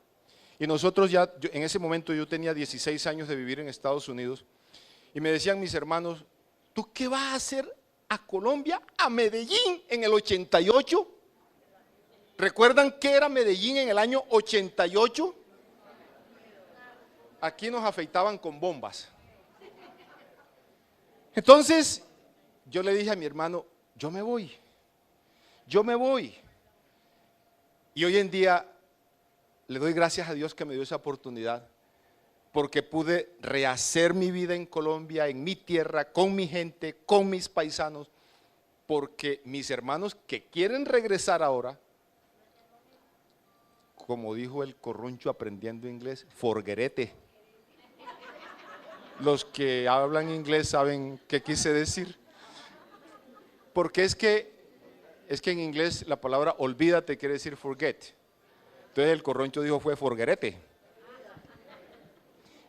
Y nosotros en ese momento yo tenía 16 años de vivir en Estados Unidos y me decían mis hermanos, ¿tú qué vas a hacer a Colombia, a Medellín en el 88? ¿Recuerdan qué era Medellín en el año 88? Aquí nos afeitaban con bombas. Entonces, yo le dije a mi hermano, yo me voy. Y hoy en día le doy gracias a Dios que me dio esa oportunidad, porque pude rehacer mi vida en Colombia, en mi tierra, con mi gente, con mis paisanos, porque mis hermanos que quieren regresar ahora, como dijo el corroncho aprendiendo inglés, forgerete. Los que hablan inglés saben qué quise decir. Porque es que en inglés la palabra olvídate quiere decir forget. Entonces el corroncho dijo fue forgerete.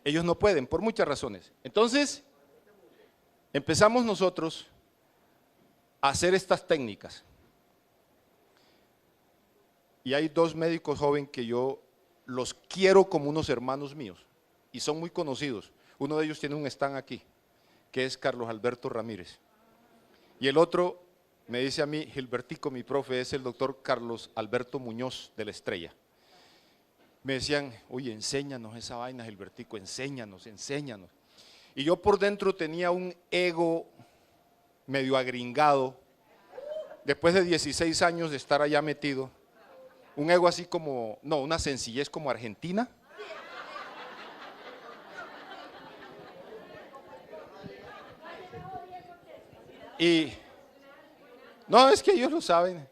Ellos no pueden por muchas razones. Entonces empezamos nosotros a hacer estas técnicas. Y hay 2 médicos jóvenes que yo los quiero como unos hermanos míos y son muy conocidos. Uno de ellos tiene un stand aquí, que es Carlos Alberto Ramírez. Y el otro me dice a mí, Gilbertico, mi profe, es el doctor Carlos Alberto Muñoz de la Estrella. Me decían, oye, enséñanos esa vaina, Gilbertico, enséñanos. Y yo por dentro tenía un ego medio agringado, después de 16 años de estar allá metido, un ego así como, no, una sencillez como argentina. Y no, es que ellos lo saben.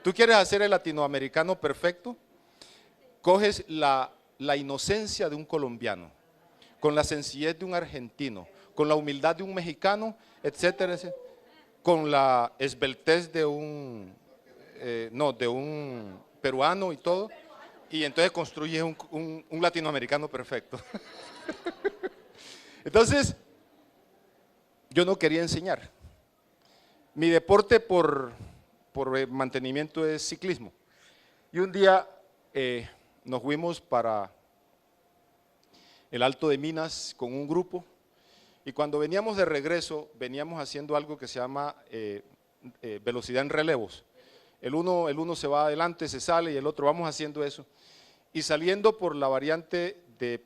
Tú quieres hacer el latinoamericano perfecto, coges la inocencia de un colombiano, con la sencillez de un argentino, con la humildad de un mexicano, etcétera, etcétera, con la esbeltez de un peruano y todo, y entonces construyes un latinoamericano perfecto. Entonces, yo no quería enseñar. Mi deporte por mantenimiento es ciclismo. Y un día nos fuimos para el Alto de Minas con un grupo y cuando veníamos de regreso veníamos haciendo algo que se llama velocidad en relevos. El uno se va adelante, se sale y el otro, vamos haciendo eso. Y saliendo por la variante de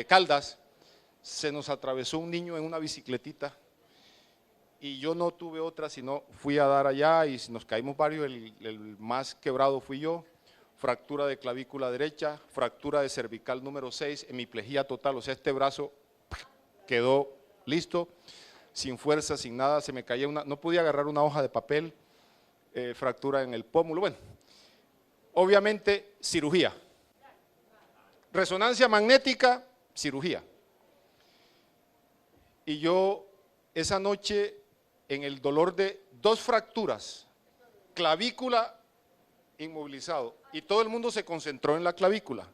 Caldas, se nos atravesó un niño en una bicicletita. Y yo no tuve otra, sino fui a dar allá y nos caímos varios, el más quebrado fui yo, fractura de clavícula derecha, fractura de cervical número 6, hemiplegia total, o sea, este brazo quedó listo, sin fuerza, sin nada, se me caía no podía agarrar una hoja de papel, fractura en el pómulo, bueno, obviamente cirugía, resonancia magnética, cirugía. Y yo esa noche, en el dolor de 2 fracturas, clavícula inmovilizado, y todo el mundo se concentró en la clavícula.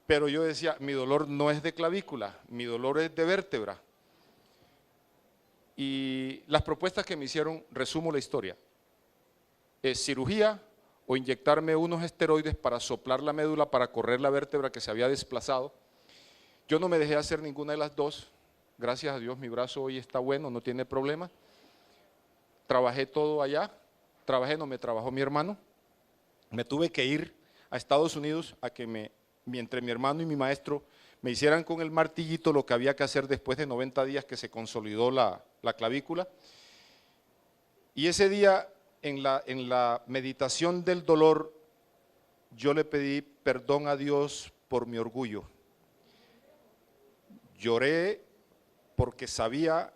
Pero yo decía, mi dolor no es de clavícula, mi dolor es de vértebra. Y las propuestas que me hicieron, resumo la historia, es cirugía o inyectarme unos esteroides para soplar la médula, para correr la vértebra que se había desplazado. Yo no me dejé hacer ninguna de las dos, gracias a Dios mi brazo hoy está bueno, no tiene problema. Trabajé todo allá, me trabajó mi hermano, me tuve que ir a Estados Unidos a que entre mi hermano y mi maestro me hicieran con el martillito lo que había que hacer después de 90 días que se consolidó la clavícula. Y ese día, en la meditación del dolor, yo le pedí perdón a Dios por mi orgullo. Lloré porque sabía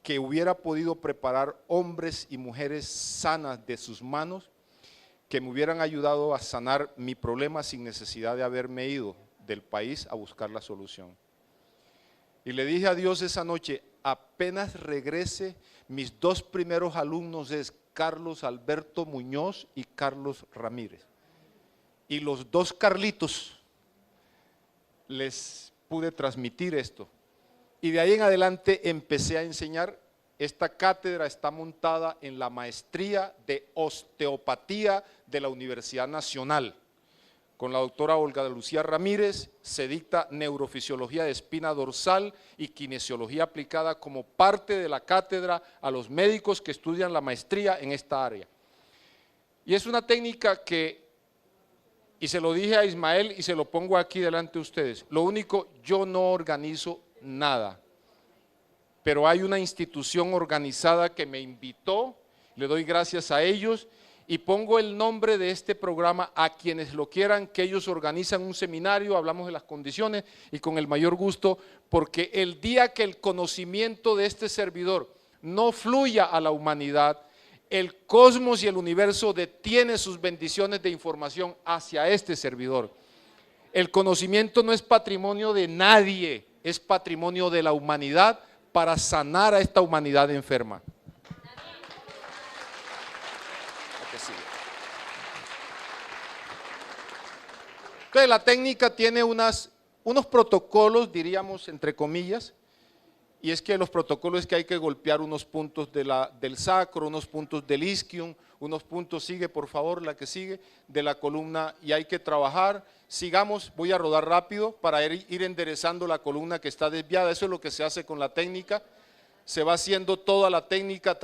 que hubiera podido preparar hombres y mujeres sanas de sus manos, que me hubieran ayudado a sanar mi problema sin necesidad de haberme ido del país a buscar la solución. Y le dije a Dios esa noche, apenas regrese, mis dos primeros alumnos es Carlos Alberto Muñoz y Carlos Ramírez. Y los dos Carlitos les pude transmitir esto. Y de ahí en adelante empecé a enseñar. Esta cátedra está montada en la maestría de osteopatía de la Universidad Nacional. Con la doctora Olga Lucía Ramírez se dicta neurofisiología de espina dorsal y kinesiología aplicada como parte de la cátedra a los médicos que estudian la maestría en esta área. Y es una técnica que, y se lo dije a Ismael y se lo pongo aquí delante de ustedes, lo único, yo no organizo nada, pero hay una institución organizada que me invitó, le doy gracias a ellos y pongo el nombre de este programa a quienes lo quieran, que ellos organizan un seminario, hablamos de las condiciones y con el mayor gusto, porque el día que el conocimiento de este servidor no fluya a la humanidad, el cosmos y el universo detiene sus bendiciones de información hacia este servidor. El conocimiento no es patrimonio de nadie, es patrimonio de la humanidad para sanar a esta humanidad enferma. Entonces la técnica tiene unos protocolos, diríamos entre comillas, y es que los protocolos es que hay que golpear unos puntos del sacro, unos puntos del isquium, unos puntos, sigue por favor la que sigue, de la columna, y hay que trabajar. Sigamos, voy a rodar rápido para ir enderezando la columna que está desviada. Eso es lo que se hace con la técnica. Se va haciendo toda la técnica,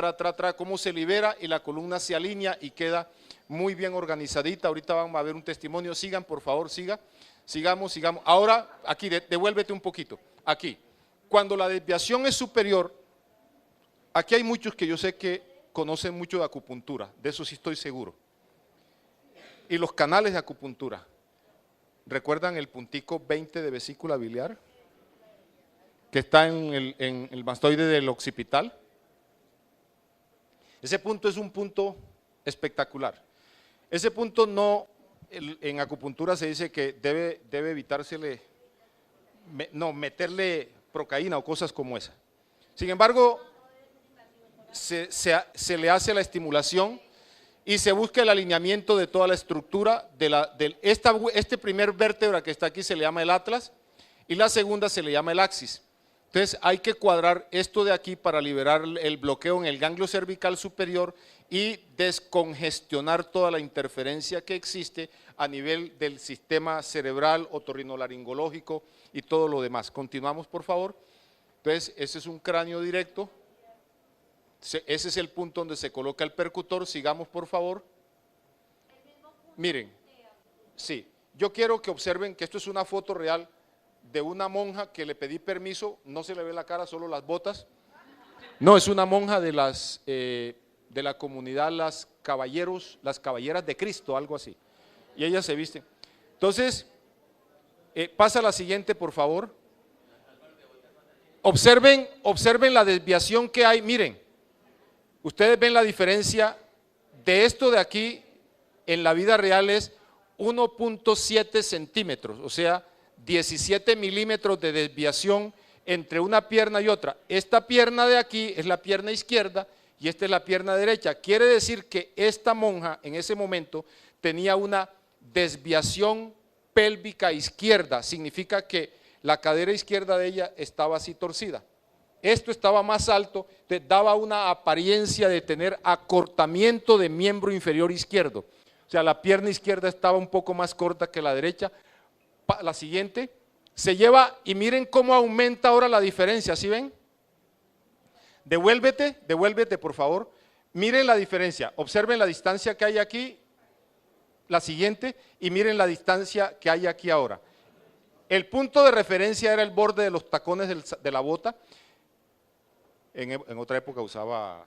cómo se libera y la columna se alinea y queda muy bien organizadita. Ahorita vamos a ver un testimonio. Sigan, por favor, sigamos. Ahora, aquí, devuélvete un poquito. Aquí, cuando la desviación es superior, aquí hay muchos que yo sé que conocen mucho de acupuntura, de eso sí estoy seguro. Y los canales de acupuntura. ¿Recuerdan el puntico 20 de vesícula biliar? Que está en el mastoide del occipital. Ese punto es un punto espectacular. Ese punto no, en acupuntura se dice que debe evitársele, meterle procaína o cosas como esa. Sin embargo, se le hace la estimulación y se busca el alineamiento de toda la estructura este primer vértebra que está aquí se le llama el atlas y la segunda se le llama el axis. Entonces hay que cuadrar esto de aquí para liberar el bloqueo en el ganglio cervical superior y descongestionar toda la interferencia que existe a nivel del sistema cerebral, otorrinolaringológico y todo lo demás. Continuamos, por favor. Entonces, ese es un cráneo directo. Ese es el punto donde se coloca el percutor. Sigamos, por favor. Miren, sí, yo quiero que observen que esto es una foto real de una monja que le pedí permiso, no se le ve la cara, solo las botas. No, es una monja de la comunidad las caballeras de Cristo, algo así. Y ellas se visten. Entonces, pasa la siguiente, por favor. Observen la desviación que hay. Miren, ustedes ven la diferencia de esto de aquí en la vida real es 1.7 centímetros, o sea, 17 milímetros de desviación entre una pierna y otra. Esta pierna de aquí es la pierna izquierda y esta es la pierna derecha. Quiere decir que esta monja en ese momento tenía una desviación pélvica izquierda. Significa que la cadera izquierda de ella estaba así torcida. Esto estaba más alto, te daba una apariencia de tener acortamiento de miembro inferior izquierdo. O sea, la pierna izquierda estaba un poco más corta que la derecha. La siguiente se lleva y miren cómo aumenta ahora la diferencia, ¿sí ven? Devuélvete por favor. Miren la diferencia, observen la distancia que hay aquí, la siguiente, y miren la distancia que hay aquí ahora. El punto de referencia era el borde de los tacones de la bota. En otra época usaba.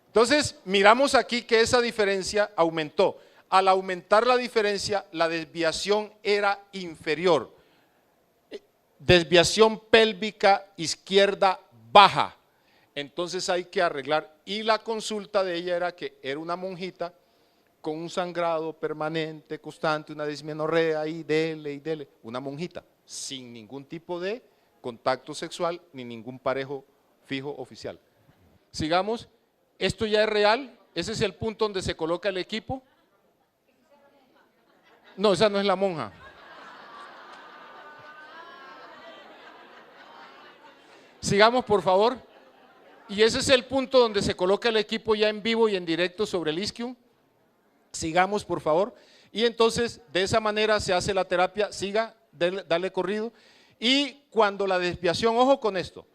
Entonces, miramos aquí que esa diferencia aumentó. Al aumentar la diferencia, la desviación era inferior. Desviación pélvica izquierda baja. Entonces hay que arreglar. Y la consulta de ella era que era una monjita con un sangrado permanente, constante, una dismenorrea y dele. Una monjita, sin ningún tipo de contacto sexual ni ningún parejo fijo oficial. Sigamos. Esto ya es real. Ese es el punto donde se coloca el equipo. No, esa no es la monja. Sigamos, por favor. Y ese es el punto donde se coloca el equipo ya en vivo y en directo sobre el isquium. Sigamos, por favor. Y entonces, de esa manera se hace la terapia. Siga, dale corrido. Y cuando la desviación, ojo con esto,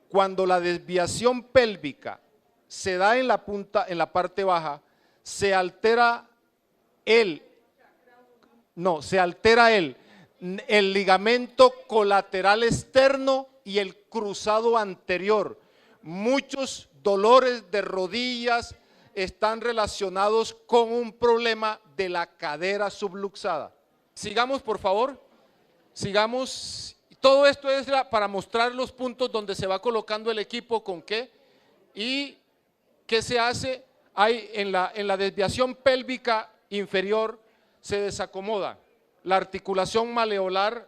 cuando la desviación pélvica se da en la punta, en la parte baja, se altera el ligamento colateral externo y el cruzado anterior. Muchos dolores de rodillas están relacionados con un problema de la cadera subluxada. Sigamos, por favor. Sigamos. Todo esto es para mostrar los puntos donde se va colocando el equipo, con qué y qué se hace. Hay en la desviación pélvica inferior se desacomoda la articulación maleolar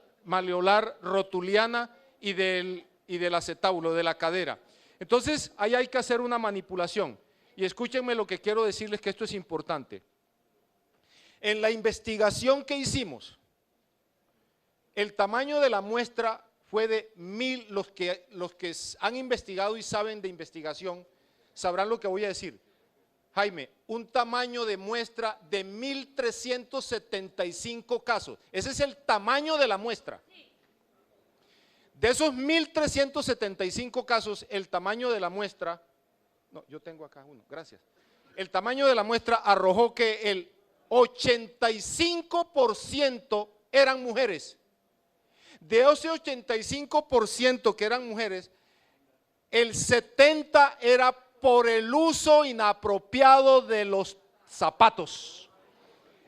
rotuliana y del acetábulo, de la cadera. Entonces, ahí hay que hacer una manipulación. Y escúchenme lo que quiero decirles, que esto es importante. En la investigación que hicimos, el tamaño de la muestra fue de 1000, los que han investigado y saben de investigación, sabrán lo que voy a decir. Jaime, un tamaño de muestra de 1375 casos. Ese es el tamaño de la muestra. De esos 1375 casos, el tamaño de la muestra, no, yo tengo acá uno, gracias. El tamaño de la muestra arrojó que el 85% eran mujeres. De ese 85% que eran mujeres, el 70% era por el uso inapropiado de los zapatos.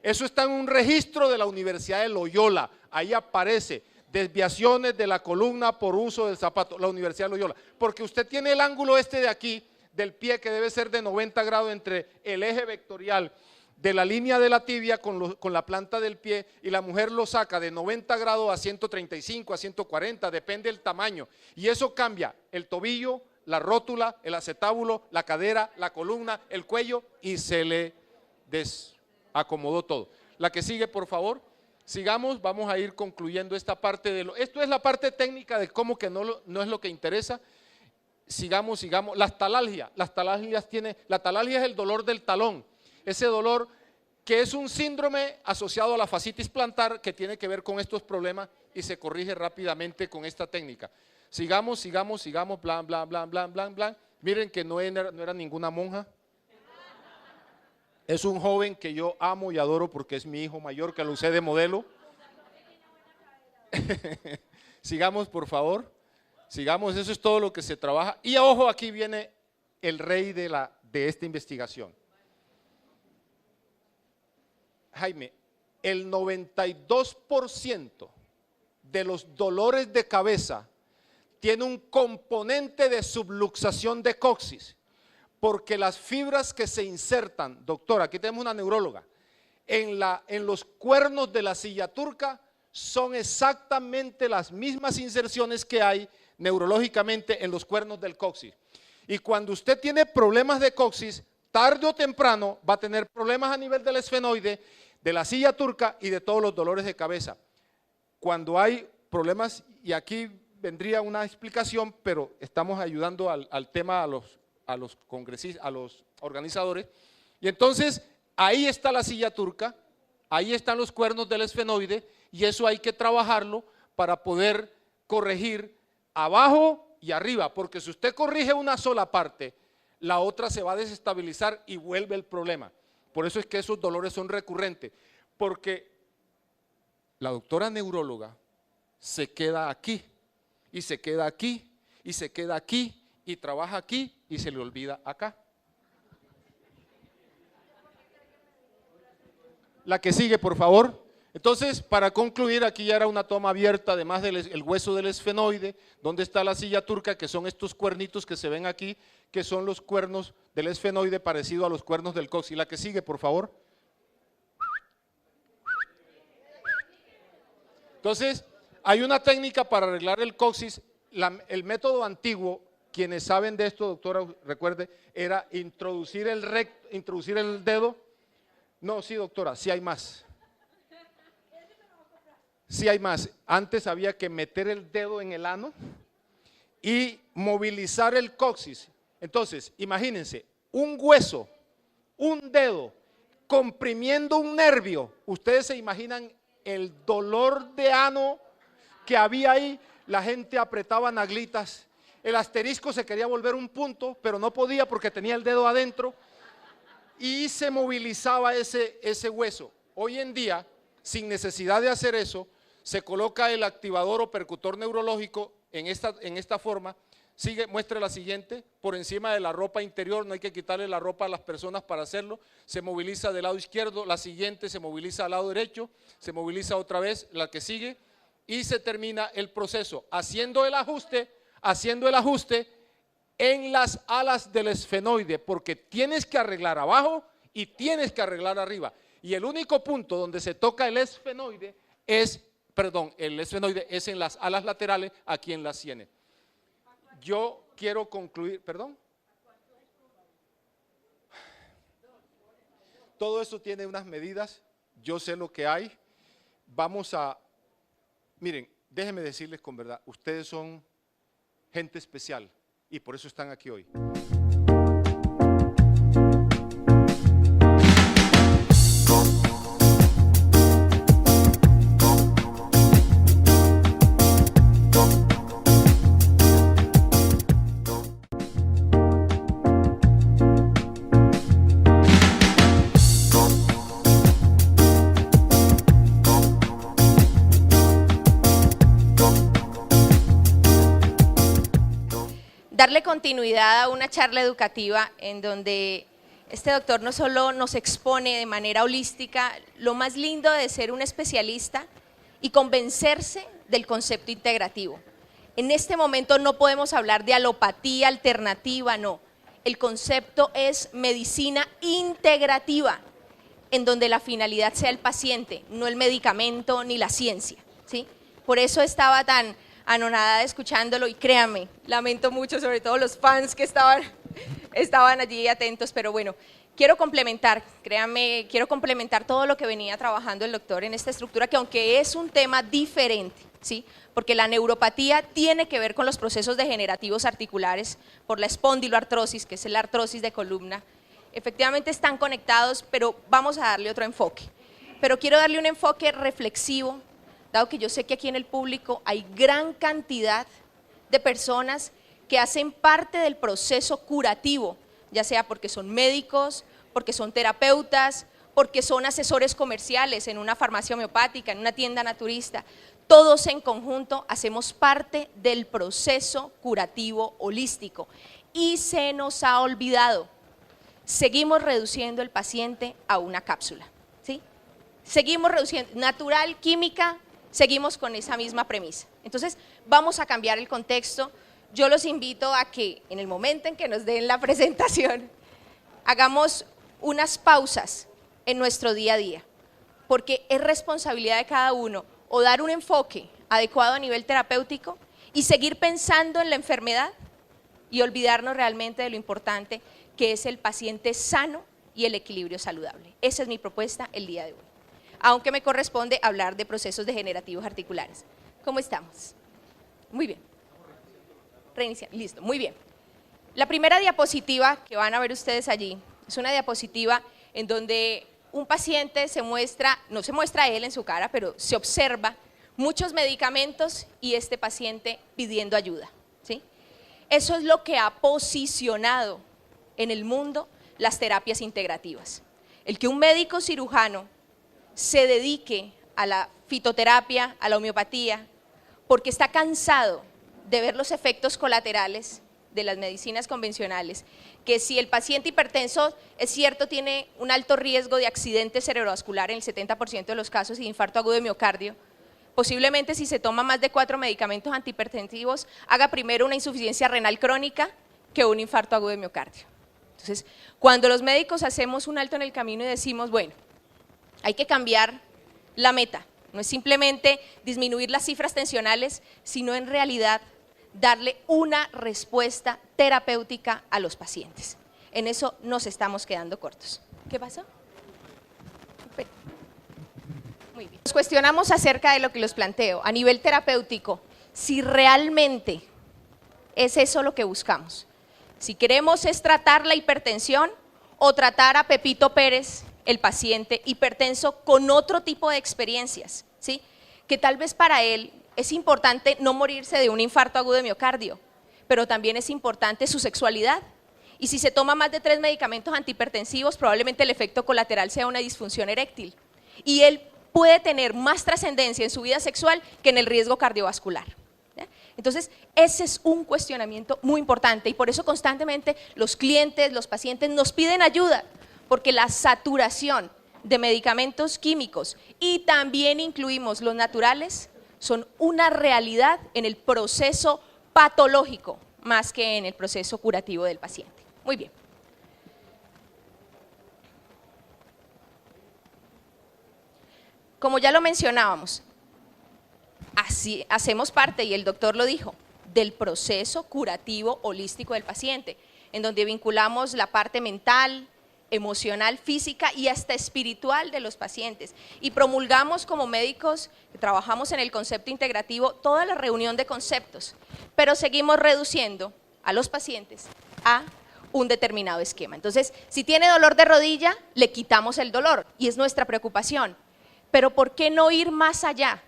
Eso está en un registro de la Universidad de Loyola. Ahí aparece desviaciones de la columna por uso del zapato, la Universidad de Loyola. Porque usted tiene el ángulo este de aquí, del pie, que debe ser de 90 grados entre el eje vectorial de la línea de la tibia con la planta del pie, y la mujer lo saca de 90 grados a 135, a 140, depende del tamaño. Y eso cambia el tobillo, la rótula, el acetábulo, la cadera, la columna, el cuello, y se le desacomodó todo. La que sigue, por favor. Sigamos, vamos a ir concluyendo esta parte de esto es la parte técnica de cómo que no es lo que interesa. Sigamos. La talalgia es el dolor del talón. Ese dolor que es un síndrome asociado a la fascitis plantar, que tiene que ver con estos problemas y se corrige rápidamente con esta técnica. Sigamos, blan. Miren que no era ninguna monja. Es un joven que yo amo y adoro porque es mi hijo mayor, que lo usé de modelo. Sigamos, por favor. Sigamos, eso es todo lo que se trabaja. Y ojo, aquí viene el rey de esta investigación. Jaime, el 92% de los dolores de cabeza tiene un componente de subluxación de coxis, porque las fibras que se insertan, doctora, aquí tenemos una neuróloga, en los cuernos de la silla turca son exactamente las mismas inserciones que hay neurológicamente en los cuernos del coxis. Y cuando usted tiene problemas de coxis, tarde o temprano va a tener problemas a nivel del esfenoide, de la silla turca y de todos los dolores de cabeza. Cuando hay problemas, y aquí vendría una explicación, pero estamos ayudando al tema a los congresistas, a los organizadores, y entonces ahí está la silla turca, ahí están los cuernos del esfenoide, y eso hay que trabajarlo para poder corregir abajo y arriba, porque si usted corrige una sola parte, la otra se va a desestabilizar y vuelve el problema. Por eso es que esos dolores son recurrentes, porque la doctora neuróloga se queda aquí, y se queda aquí, y se queda aquí, y trabaja aquí, y se le olvida acá. La que sigue, por favor. Entonces, para concluir, aquí ya era una toma abierta, además del hueso del esfenoide, donde está la silla turca, que son estos cuernitos que se ven aquí, que son los cuernos del esfenoide, parecido a los cuernos del coxis. La que sigue, por favor. Entonces, hay una técnica para arreglar el coxis. El método antiguo, quienes saben de esto, doctora, recuerde, era introducir el dedo. No, sí, doctora, sí hay más. Sí hay más. Antes había que meter el dedo en el ano y movilizar el coxis. Entonces, imagínense, un hueso, un dedo, comprimiendo un nervio. Ustedes se imaginan el dolor de ano que había ahí. La gente apretaba naglitas. El asterisco se quería volver un punto, pero no podía porque tenía el dedo adentro. Y se movilizaba ese hueso. Hoy en día, sin necesidad de hacer eso, se coloca el activador o percutor neurológico en esta forma. Muestre la siguiente, por encima de la ropa interior, no hay que quitarle la ropa a las personas para hacerlo. Se moviliza del lado izquierdo, la siguiente se moviliza al lado derecho, se moviliza otra vez, la que sigue, y se termina el proceso haciendo el ajuste en las alas del esfenoide, porque tienes que arreglar abajo y tienes que arreglar arriba. Y el único punto donde se toca el esfenoide es en las alas laterales, aquí en las sienes. Yo quiero concluir, todo eso tiene unas medidas, yo sé lo que hay. Miren, déjenme decirles con verdad, ustedes son gente especial y por eso están aquí hoy. Darle continuidad a una charla educativa en donde este doctor no solo nos expone de manera holística lo más lindo de ser un especialista y convencerse del concepto integrativo. En este momento no podemos hablar de alopatía alternativa, no. El concepto es medicina integrativa, en donde la finalidad sea el paciente, no el medicamento ni la ciencia, ¿sí? Por eso estaba tan anonadada escuchándolo y créanme, lamento mucho, sobre todo los fans que estaban allí atentos, pero bueno, quiero complementar todo lo que venía trabajando el doctor en esta estructura, que aunque es un tema diferente, ¿sí? Porque la neuropatía tiene que ver con los procesos degenerativos articulares por la espondiloartrosis, que es la artrosis de columna, efectivamente están conectados, pero vamos a darle otro enfoque. Pero quiero darle un enfoque reflexivo, dado que yo sé que aquí en el público hay gran cantidad de personas que hacen parte del proceso curativo, ya sea porque son médicos, porque son terapeutas, porque son asesores comerciales en una farmacia homeopática, en una tienda naturista. Todos en conjunto hacemos parte del proceso curativo holístico y se nos ha olvidado. Seguimos reduciendo el paciente a una cápsula, ¿sí? Seguimos reduciendo, natural, química, seguimos con esa misma premisa. Entonces, vamos a cambiar el contexto. Yo los invito a que en el momento en que nos den la presentación, hagamos unas pausas en nuestro día a día, porque es responsabilidad de cada uno o dar un enfoque adecuado a nivel terapéutico y seguir pensando en la enfermedad y olvidarnos realmente de lo importante que es el paciente sano y el equilibrio saludable. Esa es mi propuesta el día de hoy. aunque me corresponde hablar de procesos degenerativos articulares. ¿Cómo estamos? Muy bien. Reiniciar, listo, muy bien. La primera diapositiva que van a ver ustedes allí es una diapositiva en donde un paciente se muestra, no se muestra él en su cara, pero se observa muchos medicamentos y este paciente pidiendo ayuda, ¿sí? Eso es lo que ha posicionado en el mundo las terapias integrativas. El que un médico cirujano se dedique a la fitoterapia, a la homeopatía, porque está cansado de ver los efectos colaterales de las medicinas convencionales, que si el paciente hipertenso, es cierto, tiene un alto riesgo de accidente cerebrovascular en el 70% de los casos y de infarto agudo de miocardio, posiblemente si se toma más de 4 medicamentos antihipertensivos, haga primero una insuficiencia renal crónica que un infarto agudo de miocardio. Entonces, cuando los médicos hacemos un alto en el camino y decimos, bueno, hay que cambiar la meta, no es simplemente disminuir las cifras tensionales, sino en realidad darle una respuesta terapéutica a los pacientes. En eso nos estamos quedando cortos. ¿Qué pasó? Muy bien. Nos cuestionamos acerca de lo que les planteo a nivel terapéutico, si realmente es eso lo que buscamos. Si queremos es tratar la hipertensión o tratar a Pepito Pérez, el paciente hipertenso, con otro tipo de experiencias, ¿sí? Que tal vez para él es importante no morirse de un infarto agudo de miocardio, pero también es importante su sexualidad. Y si se toma más de 3 medicamentos antihipertensivos, probablemente el efecto colateral sea una disfunción eréctil. Y él puede tener más trascendencia en su vida sexual que en el riesgo cardiovascular. ¿Ya? Entonces, ese es un cuestionamiento muy importante y por eso constantemente los clientes, los pacientes nos piden ayuda, porque la saturación de medicamentos químicos y también incluimos los naturales son una realidad en el proceso patológico más que en el proceso curativo del paciente. Muy bien. Como ya lo mencionábamos, así hacemos parte, y el doctor lo dijo, del proceso curativo holístico del paciente, en donde vinculamos la parte mental, emocional, física y hasta espiritual de los pacientes. Y promulgamos como médicos que trabajamos en el concepto integrativo toda la reunión de conceptos, pero seguimos reduciendo a los pacientes a un determinado esquema. Entonces, si tiene dolor de rodilla, le quitamos el dolor y es nuestra preocupación. Pero ¿por qué no ir más allá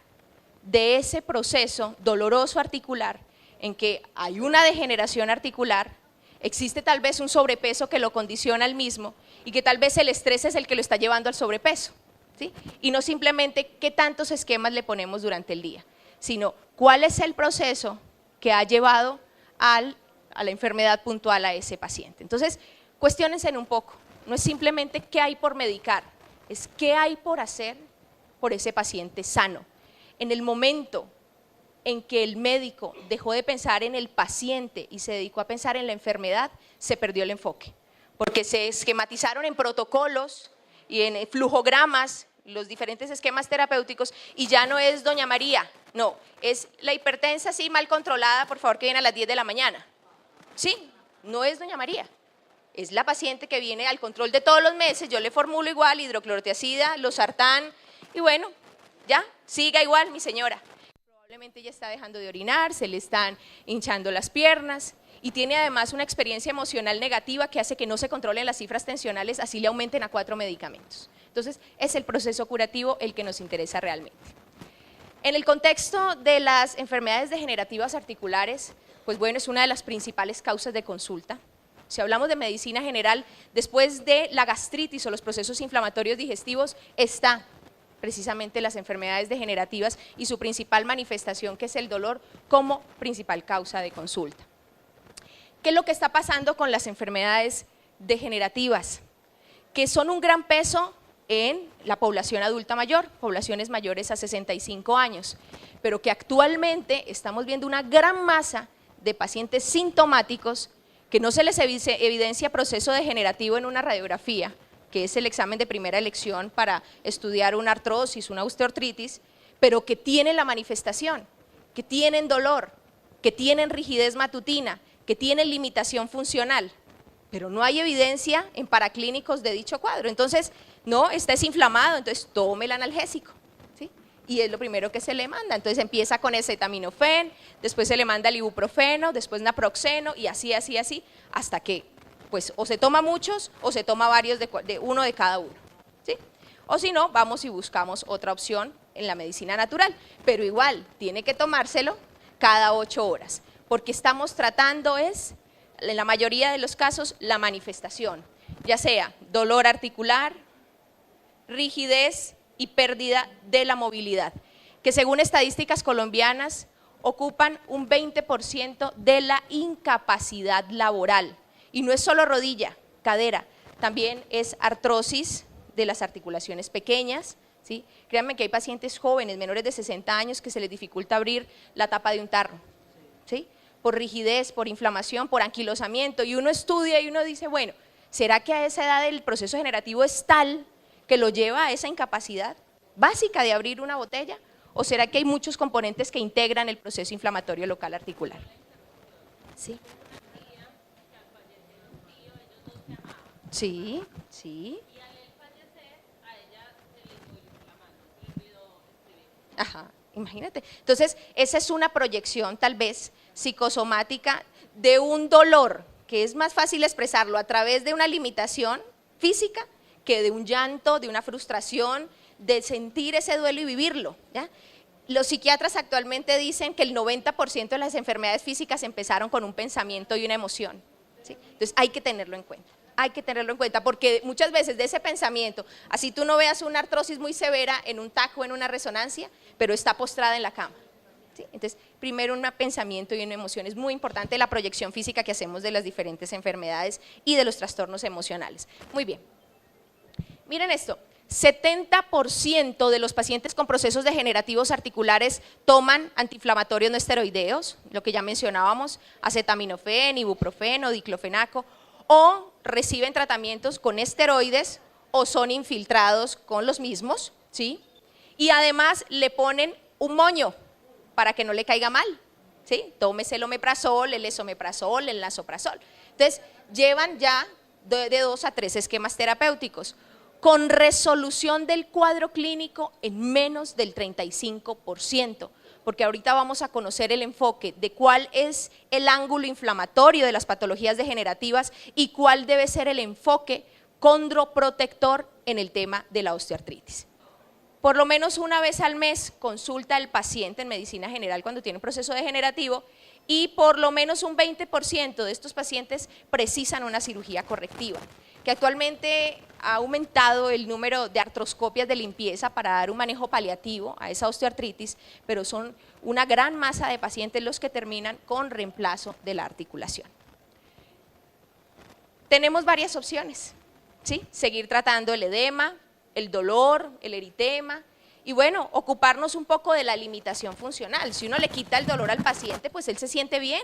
de ese proceso doloroso articular en que hay una degeneración articular? Existe tal vez un sobrepeso que lo condiciona al mismo y que tal vez el estrés es el que lo está llevando al sobrepeso, ¿sí? Y no simplemente qué tantos esquemas le ponemos durante el día, sino cuál es el proceso que ha llevado a la enfermedad puntual a ese paciente. Entonces, cuestiónense un poco, no es simplemente qué hay por medicar, es qué hay por hacer por ese paciente sano. En el momento en que el médico dejó de pensar en el paciente y se dedicó a pensar en la enfermedad, se perdió el enfoque, porque se esquematizaron en protocolos y en flujogramas los diferentes esquemas terapéuticos y ya no es doña María, no, es la hipertensa sí mal controlada, por favor que viene a las 10 de la mañana. Sí, no es doña María, es la paciente que viene al control de todos los meses, yo le formulo igual hidroclorotiazida, losartán y bueno, ya, siga igual mi señora. Probablemente ya está dejando de orinar, se le están hinchando las piernas y tiene además una experiencia emocional negativa que hace que no se controlen las cifras tensionales, así le aumenten a 4 medicamentos. Entonces, es el proceso curativo el que nos interesa realmente. En el contexto de las enfermedades degenerativas articulares, pues bueno, es una de las principales causas de consulta. Si hablamos de medicina general, después de la gastritis o los procesos inflamatorios digestivos, está precisamente las enfermedades degenerativas y su principal manifestación, que es el dolor, como principal causa de consulta. ¿Qué es lo que está pasando con las enfermedades degenerativas? Que son un gran peso en la población adulta mayor, poblaciones mayores a 65 años, pero que actualmente estamos viendo una gran masa de pacientes sintomáticos que no se les evidencia proceso degenerativo en una radiografía, que es el examen de primera elección para estudiar una artrosis, una osteoartritis, pero que tienen la manifestación, que tienen dolor, que tienen rigidez matutina, que tienen limitación funcional, pero no hay evidencia en paraclínicos de dicho cuadro. Entonces, no, está inflamado, entonces tome el analgésico, ¿sí? Y es lo primero que se le manda. Entonces empieza con el acetaminofén, después se le manda el ibuprofeno, después naproxeno y así, hasta que pues o se toma muchos o se toma varios de uno de cada uno, ¿sí? O si no, vamos y buscamos otra opción en la medicina natural, pero igual tiene que tomárselo cada 8 horas, porque estamos tratando es, en la mayoría de los casos, la manifestación, ya sea dolor articular, rigidez y pérdida de la movilidad, que según estadísticas colombianas ocupan un 20% de la incapacidad laboral. Y no es solo rodilla, cadera, también es artrosis de las articulaciones pequeñas, ¿sí? Créanme que hay pacientes jóvenes, menores de 60 años, que se les dificulta abrir la tapa de un tarro, ¿sí? Por rigidez, por inflamación, por anquilosamiento, y uno estudia y uno dice, bueno, ¿será que a esa edad el proceso degenerativo es tal que lo lleva a esa incapacidad básica de abrir una botella? ¿O será que hay muchos componentes que integran el proceso inflamatorio local articular? Sí. Sí, sí. Ajá, imagínate. Entonces, esa es una proyección tal vez psicosomática de un dolor que es más fácil expresarlo a través de una limitación física que de un llanto, de una frustración, de sentir ese duelo y vivirlo, ¿ya? Los psiquiatras actualmente dicen que el 90% de las enfermedades físicas empezaron con un pensamiento y una emoción, ¿sí? Entonces hay que tenerlo en cuenta. Hay que tenerlo en cuenta porque muchas veces de ese pensamiento, así tú no veas una artrosis muy severa en un TAC o en una resonancia, pero está postrada en la cama, ¿sí? Entonces, primero un pensamiento y una emoción. Es muy importante la proyección física que hacemos de las diferentes enfermedades y de los trastornos emocionales. Muy bien. Miren esto, 70% de los pacientes con procesos degenerativos articulares toman antiinflamatorios no esteroideos, lo que ya mencionábamos, acetaminofén, ibuprofeno, diclofenaco, o reciben tratamientos con esteroides o son infiltrados con los mismos, ¿sí? Y además le ponen un moño para que no le caiga mal, ¿sí? Tómese el omeprazol, el esomeprazol, el lansoprazol. Entonces, llevan ya de 2 a 3 esquemas terapéuticos, con resolución del cuadro clínico en menos del 35%. Porque ahorita vamos a conocer el enfoque de cuál es el ángulo inflamatorio de las patologías degenerativas y cuál debe ser el enfoque condroprotector en el tema de la osteoartritis. Por lo menos una vez al mes consulta al paciente en medicina general cuando tiene un proceso degenerativo y por lo menos un 20% de estos pacientes precisan una cirugía correctiva, que actualmente ha aumentado el número de artroscopias de limpieza para dar un manejo paliativo a esa osteoartritis, pero son una gran masa de pacientes los que terminan con reemplazo de la articulación. Tenemos varias opciones, ¿sí? Seguir tratando el edema, el dolor, el eritema, y bueno, ocuparnos un poco de la limitación funcional. Si uno le quita el dolor al paciente, pues él se siente bien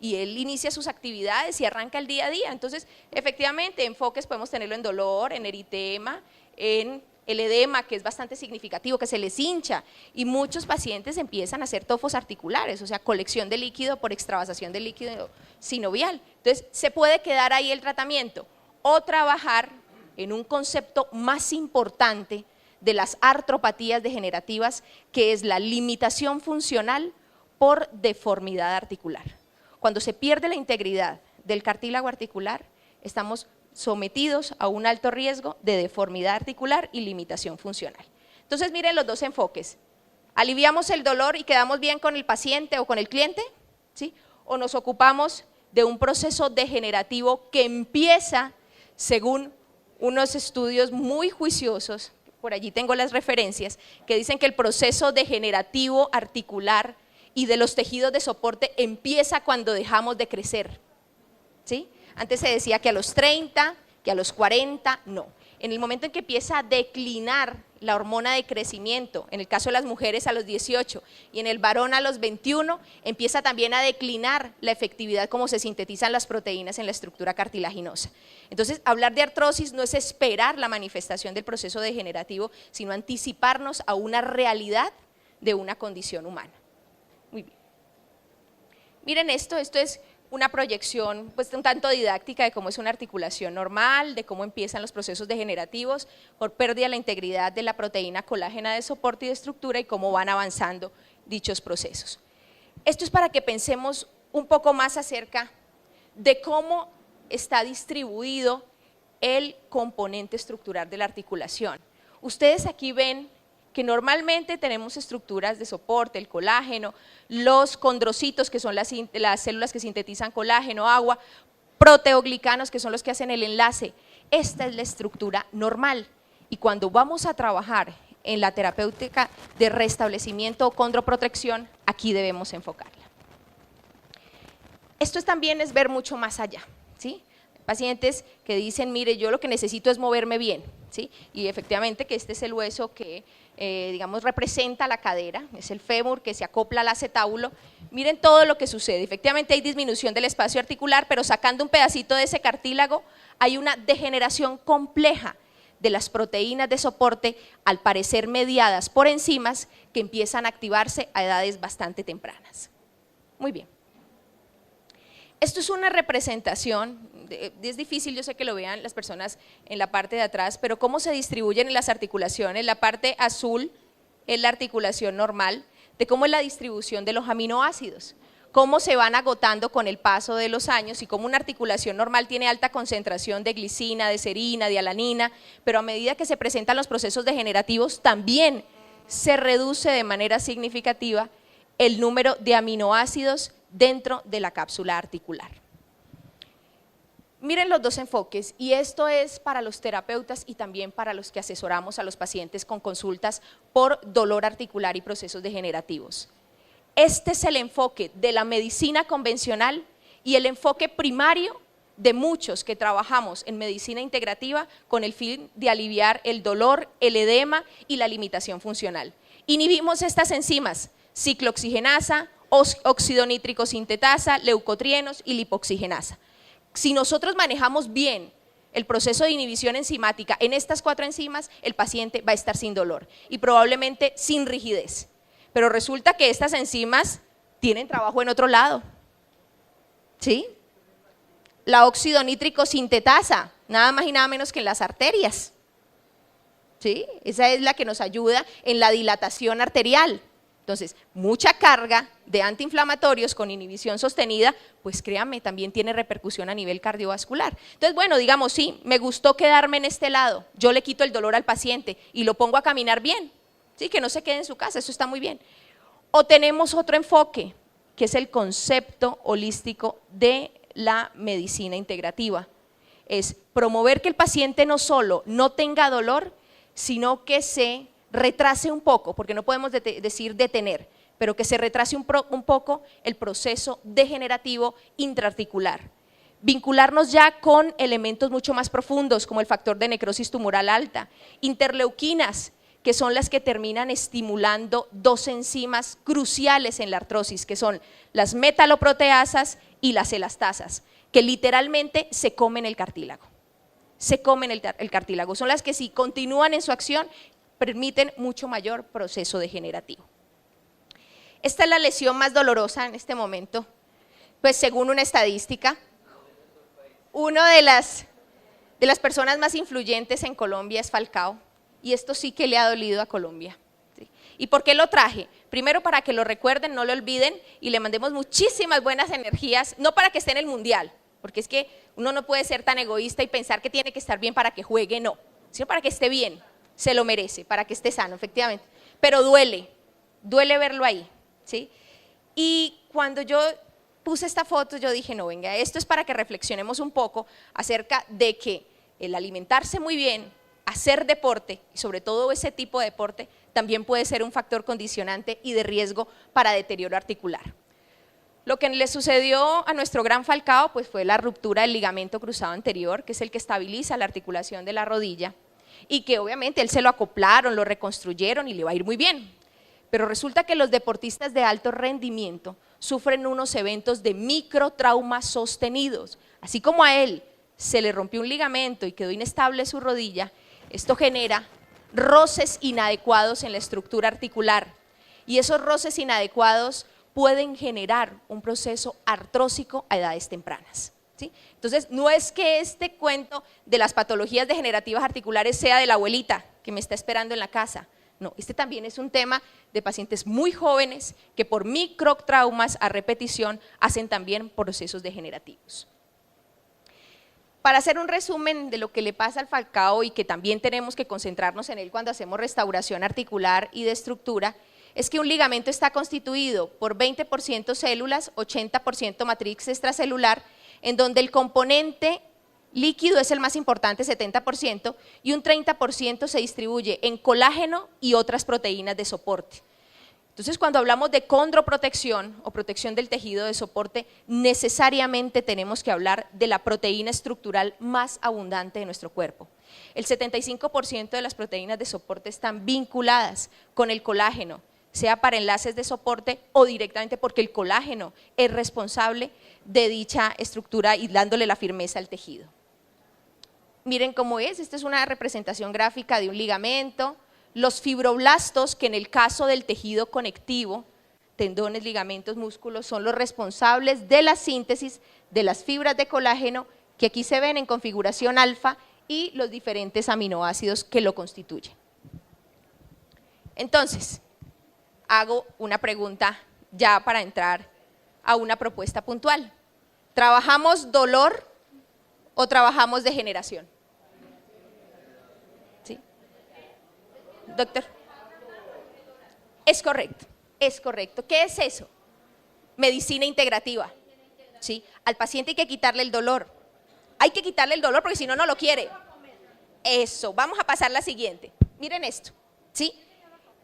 y él inicia sus actividades y arranca el día a día. Entonces, efectivamente, enfoques podemos tenerlo en dolor, en eritema, en el edema, que es bastante significativo, que se les hincha, y muchos pacientes empiezan a hacer tofos articulares, o sea, colección de líquido por extravasación de líquido sinovial. Entonces, se puede quedar ahí el tratamiento o trabajar en un concepto más importante de las artropatías degenerativas, que es la limitación funcional por deformidad articular. Cuando se pierde la integridad del cartílago articular, estamos sometidos a un alto riesgo de deformidad articular y limitación funcional. Entonces, miren los dos enfoques. ¿Aliviamos el dolor y quedamos bien con el paciente o con el cliente? ¿Sí? ¿O nos ocupamos de un proceso degenerativo que empieza, según unos estudios muy juiciosos, por allí tengo las referencias, que dicen que el proceso degenerativo articular y de los tejidos de soporte empieza cuando dejamos de crecer, ¿sí? Antes se decía que a los 30, que a los 40, no. En el momento en que empieza a declinar la hormona de crecimiento, en el caso de las mujeres a los 18 y en el varón a los 21, empieza también a declinar la efectividad como se sintetizan las proteínas en la estructura cartilaginosa. Entonces, hablar de artrosis no es esperar la manifestación del proceso degenerativo, sino anticiparnos a una realidad de una condición humana. Muy bien. Miren esto es una proyección pues un tanto didáctica de cómo es una articulación normal, de cómo empiezan los procesos degenerativos por pérdida de la integridad de la proteína colágena de soporte y de estructura y cómo van avanzando dichos procesos. Esto es para que pensemos un poco más acerca de cómo está distribuido el componente estructural de la articulación. Ustedes aquí ven que normalmente tenemos estructuras de soporte, el colágeno, los condrocitos, que son las células que sintetizan colágeno, agua, proteoglicanos, que son los que hacen el enlace. Esta es la estructura normal y cuando vamos a trabajar en la terapéutica de restablecimiento o condroprotección, aquí debemos enfocarla. Esto también es ver mucho más allá, ¿sí? Pacientes que dicen, mire, yo lo que necesito es moverme bien, ¿sí? Y efectivamente que este es el hueso que, digamos, representa la cadera, es el fémur que se acopla al acetábulo. Miren todo lo que sucede, efectivamente hay disminución del espacio articular, pero sacando un pedacito de ese cartílago hay una degeneración compleja de las proteínas de soporte, al parecer mediadas por enzimas que empiezan a activarse a edades bastante tempranas. Muy bien. Esto es una representación, es difícil, yo sé que lo vean las personas en la parte de atrás, pero cómo se distribuyen en las articulaciones. La parte azul es la articulación normal, de cómo es la distribución de los aminoácidos, cómo se van agotando con el paso de los años y cómo una articulación normal tiene alta concentración de glicina, de serina, de alanina, pero a medida que se presentan los procesos degenerativos también se reduce de manera significativa el número de aminoácidos dentro de la cápsula articular. Miren los dos enfoques, y esto es para los terapeutas y también para los que asesoramos a los pacientes con consultas por dolor articular y procesos degenerativos. Este es el enfoque de la medicina convencional y el enfoque primario de muchos que trabajamos en medicina integrativa con el fin de aliviar el dolor, el edema y la limitación funcional. Inhibimos estas enzimas, ciclooxigenasa, óxido nítrico sintetasa, leucotrienos y lipoxigenasa. Si nosotros manejamos bien el proceso de inhibición enzimática en estas 4 enzimas, el paciente va a estar sin dolor y probablemente sin rigidez. Pero resulta que estas enzimas tienen trabajo en otro lado, ¿sí? La óxido nítrico sintetasa, nada más y nada menos que en las arterias, ¿sí? Esa es la que nos ayuda en la dilatación arterial. Entonces, mucha carga de antiinflamatorios con inhibición sostenida, pues créanme, también tiene repercusión a nivel cardiovascular. Entonces, bueno, digamos, sí, me gustó quedarme en este lado, yo le quito el dolor al paciente y lo pongo a caminar bien, sí, que no se quede en su casa, eso está muy bien. O tenemos otro enfoque, que es el concepto holístico de la medicina integrativa. Es promover que el paciente no solo no tenga dolor, sino que se retrase un poco, porque no podemos decir detener, pero que se retrase un poco el proceso degenerativo intraarticular. Vincularnos ya con elementos mucho más profundos, como el factor de necrosis tumoral alta, interleuquinas, que son las que terminan estimulando 2 enzimas cruciales en la artrosis, que son las metaloproteasas y las elastasas, que literalmente se comen el cartílago. Se comen el cartílago, son las que si continúan en su acción permiten mucho mayor proceso degenerativo. Esta es la lesión más dolorosa en este momento, pues según una estadística, una de las personas más influyentes en Colombia es Falcao, y esto sí que le ha dolido a Colombia. ¿Sí? ¿Y por qué lo traje? Primero para que lo recuerden, no lo olviden y le mandemos muchísimas buenas energías, no para que esté en el mundial, porque es que uno no puede ser tan egoísta y pensar que tiene que estar bien para que juegue, no, sino para que esté bien. Se lo merece, para que esté sano, efectivamente, pero duele verlo ahí, ¿sí? Y cuando yo puse esta foto, yo dije, no, venga, esto es para que reflexionemos un poco acerca de que el alimentarse muy bien, hacer deporte, y sobre todo ese tipo de deporte, también puede ser un factor condicionante y de riesgo para deterioro articular. Lo que le sucedió a nuestro gran Falcao, pues fue la ruptura del ligamento cruzado anterior, que es el que estabiliza la articulación de la rodilla, y que obviamente él se lo acoplaron, lo reconstruyeron y le va a ir muy bien. Pero resulta que los deportistas de alto rendimiento sufren unos eventos de microtraumas sostenidos. Así como a él se le rompió un ligamento y quedó inestable su rodilla, esto genera roces inadecuados en la estructura articular. Y esos roces inadecuados pueden generar un proceso artrósico a edades tempranas. ¿Sí? Entonces, no es que este cuento de las patologías degenerativas articulares sea de la abuelita que me está esperando en la casa. No, este también es un tema de pacientes muy jóvenes que por microtraumas a repetición hacen también procesos degenerativos. Para hacer un resumen de lo que le pasa al Falcao y que también tenemos que concentrarnos en él cuando hacemos restauración articular y de estructura, es que un ligamento está constituido por 20% células, 80% matriz extracelular, en donde el componente líquido es el más importante, 70%, y un 30% se distribuye en colágeno y otras proteínas de soporte. Entonces, cuando hablamos de condroprotección o protección del tejido de soporte, necesariamente tenemos que hablar de la proteína estructural más abundante de nuestro cuerpo. El 75% de las proteínas de soporte están vinculadas con el colágeno, sea para enlaces de soporte o directamente porque el colágeno es responsable de dicha estructura y dándole la firmeza al tejido. Miren cómo es, esta es una representación gráfica de un ligamento. Los fibroblastos, que en el caso del tejido conectivo, tendones, ligamentos, músculos, son los responsables de la síntesis de las fibras de colágeno, que aquí se ven en configuración alfa, y los diferentes aminoácidos que lo constituyen. Entonces, hago una pregunta ya para entrar a una propuesta puntual. ¿Trabajamos dolor o trabajamos degeneración? ¿Sí? Doctor. Es correcto, es correcto. ¿Qué es eso? Medicina integrativa. ¿Sí? Al paciente hay que quitarle el dolor. Hay que quitarle el dolor porque si no, no lo quiere. Eso, vamos a pasar la siguiente. Miren esto, ¿sí?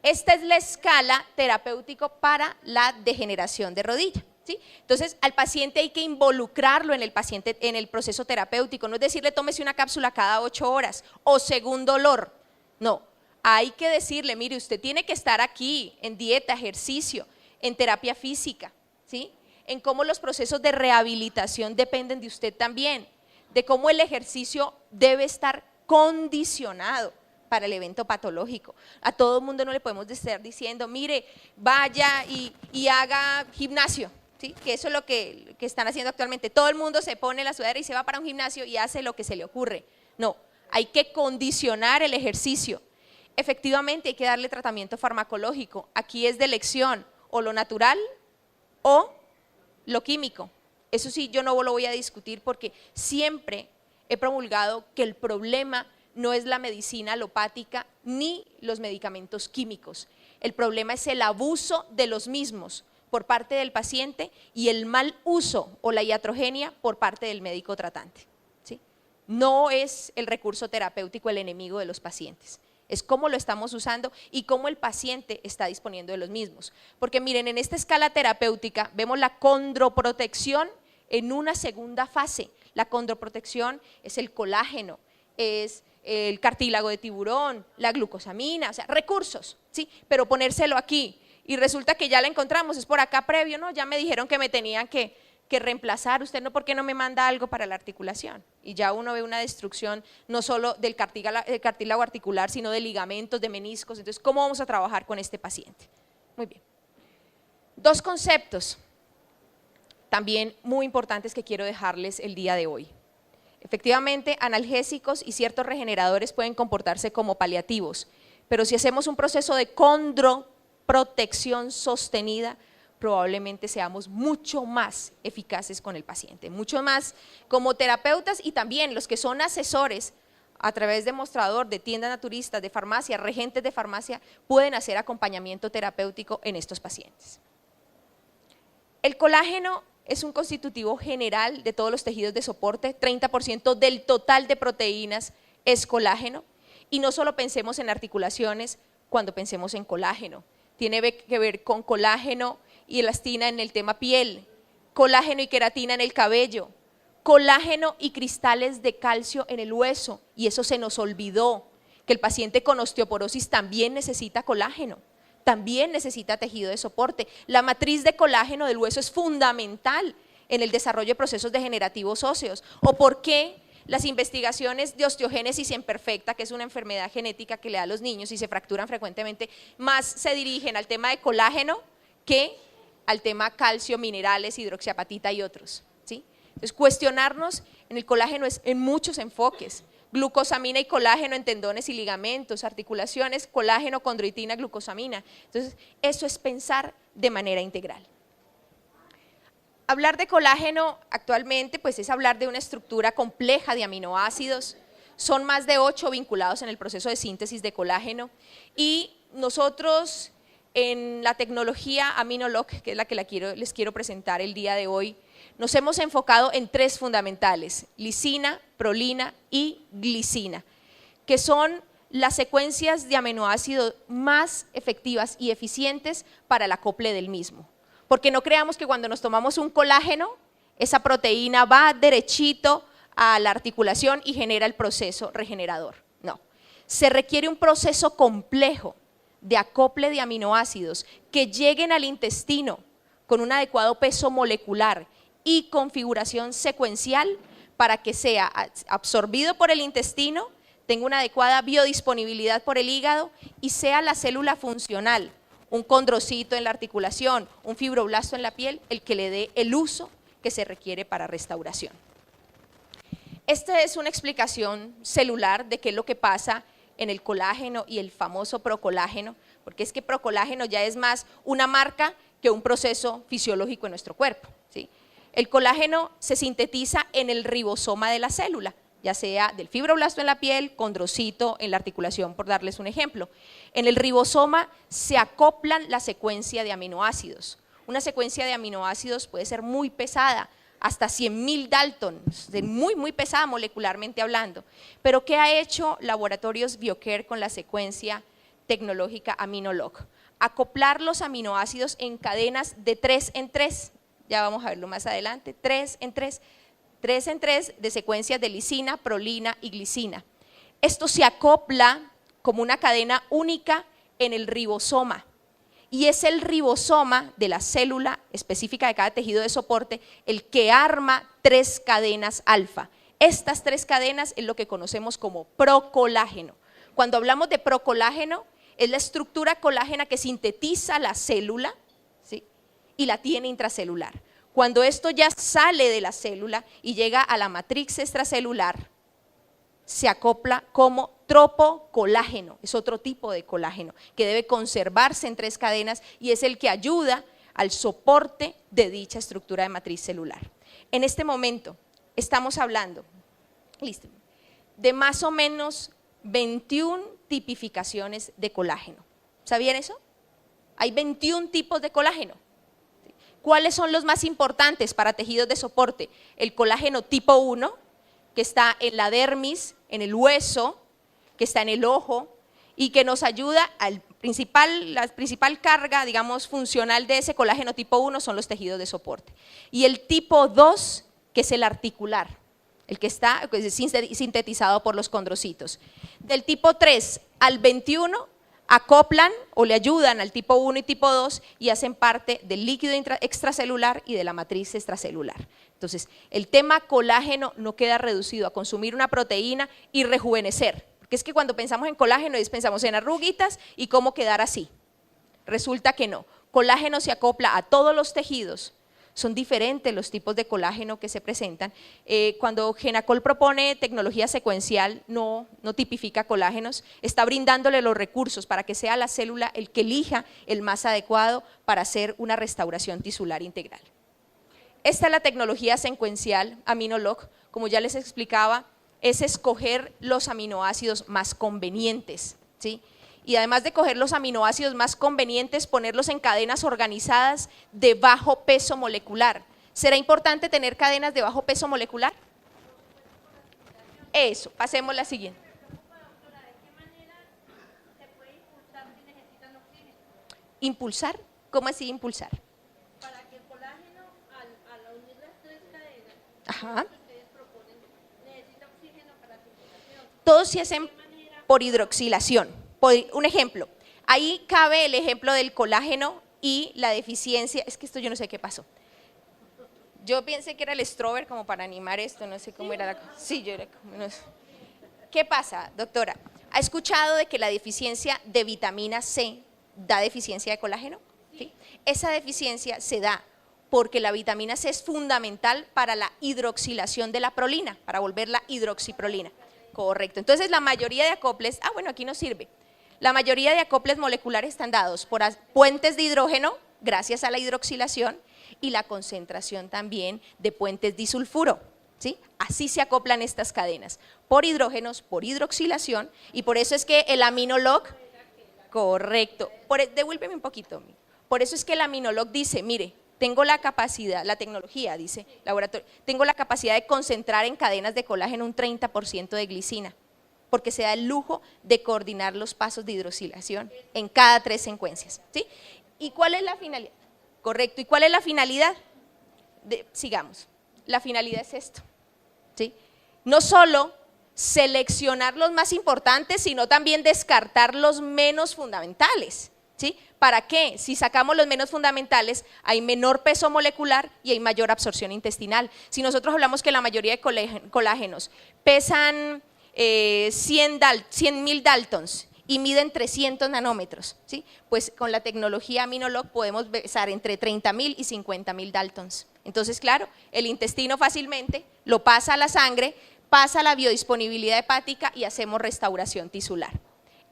Esta es la escala terapéutico para la degeneración de rodilla. ¿Sí? Entonces, al paciente hay que involucrarlo en el proceso terapéutico, no es decirle tómese una cápsula cada 8 horas o según dolor, no, hay que decirle, mire, usted tiene que estar aquí en dieta, ejercicio, en terapia física, ¿sí? En cómo los procesos de rehabilitación dependen de usted también, de cómo el ejercicio debe estar condicionado para el evento patológico. A todo el mundo no le podemos estar diciendo, mire, vaya y haga gimnasio. ¿Sí? Que eso es lo que están haciendo actualmente. Todo el mundo se pone la sudadera y se va para un gimnasio y hace lo que se le ocurre. No, hay que condicionar el ejercicio. Efectivamente hay que darle tratamiento farmacológico. Aquí es de elección o lo natural o lo químico. Eso sí, yo no lo voy a discutir porque siempre he promulgado que el problema no es la medicina alopática ni los medicamentos químicos. El problema es el abuso de los mismos por parte del paciente y el mal uso o la iatrogenia por parte del médico tratante. ¿Sí? No es el recurso terapéutico el enemigo de los pacientes, es cómo lo estamos usando y cómo el paciente está disponiendo de los mismos. Porque miren, en esta escala terapéutica vemos la condroprotección en una segunda fase. La condroprotección es el colágeno, es el cartílago de tiburón, la glucosamina, o sea, recursos, ¿sí? Pero ponérselo aquí y resulta que ya la encontramos, es por acá previo, ¿no? Ya me dijeron que me tenían que reemplazar, usted no, ¿por qué no me manda algo para la articulación? Y ya uno ve una destrucción no solo del cartílago articular, sino de ligamentos, de meniscos. Entonces, ¿cómo vamos a trabajar con este paciente? Muy bien. 2 conceptos también muy importantes que quiero dejarles el día de hoy. Efectivamente, analgésicos y ciertos regeneradores pueden comportarse como paliativos, pero si hacemos un proceso de condroprotección sostenida, probablemente seamos mucho más eficaces con el paciente, mucho más como terapeutas y también los que son asesores a través de mostrador, de tiendas naturistas, de farmacia, regentes de farmacia, pueden hacer acompañamiento terapéutico en estos pacientes. El colágeno es un constitutivo general de todos los tejidos de soporte, 30% del total de proteínas es colágeno, y no solo pensemos en articulaciones cuando pensemos en colágeno, tiene que ver con colágeno y elastina en el tema piel, colágeno y queratina en el cabello, colágeno y cristales de calcio en el hueso, y eso se nos olvidó, que el paciente con osteoporosis también necesita colágeno, también necesita tejido de soporte. La matriz de colágeno del hueso es fundamental en el desarrollo de procesos degenerativos óseos. ¿O por qué las investigaciones de osteogénesis imperfecta, que es una enfermedad genética que le da a los niños y se fracturan frecuentemente, más se dirigen al tema de colágeno que al tema calcio, minerales, hidroxiapatita y otros, ¿sí? Entonces, cuestionarnos en el colágeno es en muchos enfoques. Glucosamina y colágeno en tendones y ligamentos, articulaciones, colágeno, condroitina, glucosamina. Entonces, eso es pensar de manera integral. Hablar de colágeno actualmente pues es hablar de una estructura compleja de aminoácidos. Son más de 8 vinculados en el proceso de síntesis de colágeno y nosotros en la tecnología Aminolog, que es la que les quiero presentar el día de hoy, nos hemos enfocado en 3 fundamentales: lisina, prolina y glicina, que son las secuencias de aminoácidos más efectivas y eficientes para el acople del mismo. Porque no creamos que cuando nos tomamos un colágeno, esa proteína va derechito a la articulación y genera el proceso regenerador. No, se requiere un proceso complejo de acople de aminoácidos que lleguen al intestino con un adecuado peso molecular y configuración secuencial para que sea absorbido por el intestino, tenga una adecuada biodisponibilidad por el hígado y sea la célula funcional, un condrocito en la articulación, un fibroblasto en la piel, el que le dé el uso que se requiere para restauración. Esta es una explicación celular de qué es lo que pasa en el colágeno y el famoso procolágeno, porque es que procolágeno ya es más una marca que un proceso fisiológico en nuestro cuerpo, ¿sí? El colágeno se sintetiza en el ribosoma de la célula, ya sea del fibroblasto en la piel, condrocito en la articulación, por darles un ejemplo. En el ribosoma se acoplan la secuencia de aminoácidos. Una secuencia de aminoácidos puede ser muy pesada, hasta 100.000 Daltons, muy pesada molecularmente hablando. Pero ¿qué ha hecho Laboratorios Biocare con la secuencia tecnológica Aminolog? Acoplar los aminoácidos en cadenas de 3 en 3, ya vamos a verlo más adelante, 3 en 3 de secuencias de lisina, prolina y glicina. Esto se acopla como una cadena única en el ribosoma. Y es el ribosoma de la célula específica de cada tejido de soporte el que arma 3 cadenas alfa. Estas 3 cadenas es lo que conocemos como procolágeno. Cuando hablamos de procolágeno, es la estructura colágena que sintetiza la célula, ¿sí?, y la tiene intracelular. Cuando esto ya sale de la célula y llega a la matriz extracelular, se acopla como tropocolágeno, es otro tipo de colágeno que debe conservarse en 3 cadenas y es el que ayuda al soporte de dicha estructura de matriz celular. En este momento estamos hablando, listo, de más o menos 21 tipificaciones de colágeno. ¿Sabían eso? Hay 21 tipos de colágeno. ¿Cuáles son los más importantes para tejidos de soporte? El colágeno tipo 1, que está en la dermis, en el hueso, que está en el ojo y que nos ayuda la principal carga, digamos, funcional de ese colágeno tipo 1 son los tejidos de soporte. Y el tipo 2, que es el articular, el que está sintetizado por los condrocitos. Del tipo 3 al 21 acoplan o le ayudan al tipo 1 y tipo 2 y hacen parte del líquido extracelular y de la matriz extracelular. Entonces, el tema colágeno no queda reducido a consumir una proteína y rejuvenecer, porque es que cuando pensamos en colágeno pensamos en arruguitas y cómo quedar así. Resulta que no, colágeno se acopla a todos los tejidos. Son diferentes los tipos de colágeno que se presentan. Cuando Genacol propone tecnología secuencial, no tipifica colágenos, está brindándole los recursos para que sea la célula el que elija el más adecuado para hacer una restauración tisular integral. Esta es la tecnología secuencial Aminolog, como ya les explicaba, es escoger los aminoácidos más convenientes, ¿sí? Y además de coger los aminoácidos más convenientes, ponerlos en cadenas organizadas de bajo peso molecular. ¿Será importante tener cadenas de bajo peso molecular? Eso, pasemos a la siguiente. ¿Impulsar? ¿Cómo así impulsar? Para que el colágeno, al unir las 3 cadenas, Ajá. que ustedes proponen, necesita oxígeno para la circulación. Todos se hacen por hidroxilación. Un ejemplo, ahí cabe el ejemplo del colágeno y la deficiencia, es que esto yo no sé qué pasó. Yo pensé que era el Strober como para animar esto, no sé cómo era la cosa. Sí, yo era como, no sé. ¿Qué pasa, doctora? ¿Ha escuchado de que la deficiencia de vitamina C da deficiencia de colágeno? ¿sí? Esa deficiencia se da porque la vitamina C es fundamental para la hidroxilación de la prolina, para volverla hidroxiprolina. Correcto. Entonces la mayoría de acoples, bueno, aquí nos sirve. La mayoría de acoples moleculares están dados por puentes de hidrógeno, gracias a la hidroxilación, y la concentración también de puentes disulfuro, ¿sí? Así se acoplan estas cadenas, por hidrógenos, por hidroxilación, y por eso es que el aminolog, correcto, devuélveme un poquito, por eso es que el aminolog dice, mire, tengo la capacidad, la tecnología, dice laboratorio, tengo la capacidad de concentrar en cadenas de colágeno un 30% de glicina, porque se da el lujo de coordinar los pasos de hidroxilación en cada 3 secuencias, ¿sí? ¿Y cuál es la finalidad? Correcto, ¿y cuál es la finalidad? Sigamos, la finalidad es esto, ¿sí? No solo seleccionar los más importantes, sino también descartar los menos fundamentales, ¿sí? ¿Para qué? Si sacamos los menos fundamentales, hay menor peso molecular y hay mayor absorción intestinal. Si nosotros hablamos que la mayoría de colágenos pesan 100.000 Daltons y miden 300 nanómetros, ¿sí? Pues con la tecnología Aminolog podemos pesar entre 30.000 y 50.000 Daltons. Entonces, claro, el intestino fácilmente lo pasa a la sangre, pasa a la biodisponibilidad hepática y hacemos restauración tisular.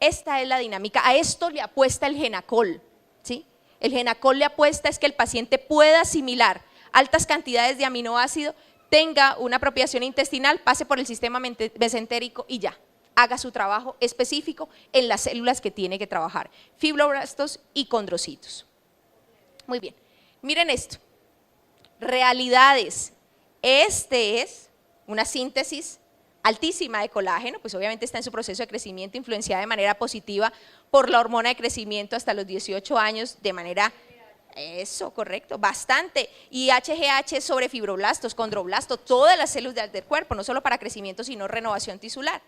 Esta es la dinámica, a esto le apuesta el Genacol, ¿sí? El Genacol le apuesta es que el paciente pueda asimilar altas cantidades de aminoácido, tenga una apropiación intestinal, pase por el sistema mesentérico y ya, haga su trabajo específico en las células que tiene que trabajar, fibroblastos y condrocitos. Muy bien, miren esto, realidades, este es una síntesis altísima de colágeno, pues obviamente está en su proceso de crecimiento, influenciada de manera positiva por la hormona de crecimiento hasta los 18 años, de manera, eso, correcto, bastante, y HGH sobre fibroblastos, condroblastos, todas las células del cuerpo, no solo para crecimiento, sino renovación tisular.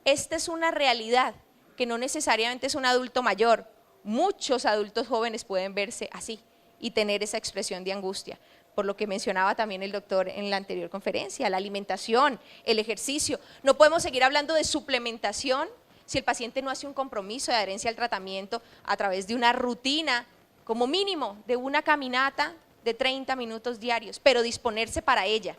Esta es una realidad que no necesariamente es un adulto mayor, muchos adultos jóvenes pueden verse así y tener esa expresión de angustia, por lo que mencionaba también el doctor en la anterior conferencia, la alimentación, el ejercicio. No podemos seguir hablando de suplementación si el paciente no hace un compromiso de adherencia al tratamiento a través de una rutina, como mínimo, de una caminata de 30 minutos diarios, pero disponerse para ella,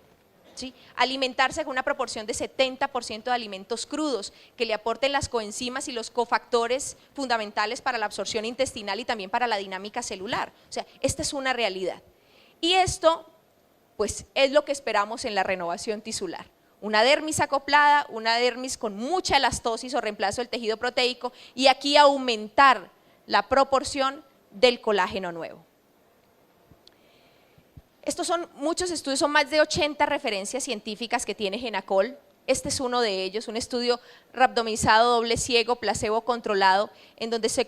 ¿sí? Alimentarse con una proporción de 70% de alimentos crudos que le aporten las coenzimas y los cofactores fundamentales para la absorción intestinal y también para la dinámica celular. O sea, esta es una realidad. Y esto, pues, es lo que esperamos en la renovación tisular. Una dermis acoplada, una dermis con mucha elastosis o reemplazo del tejido proteico y aquí aumentar la proporción del colágeno nuevo. Estos son muchos estudios, son más de 80 referencias científicas que tiene Genacol. Este es uno de ellos, un estudio randomizado, doble ciego, placebo controlado, en donde se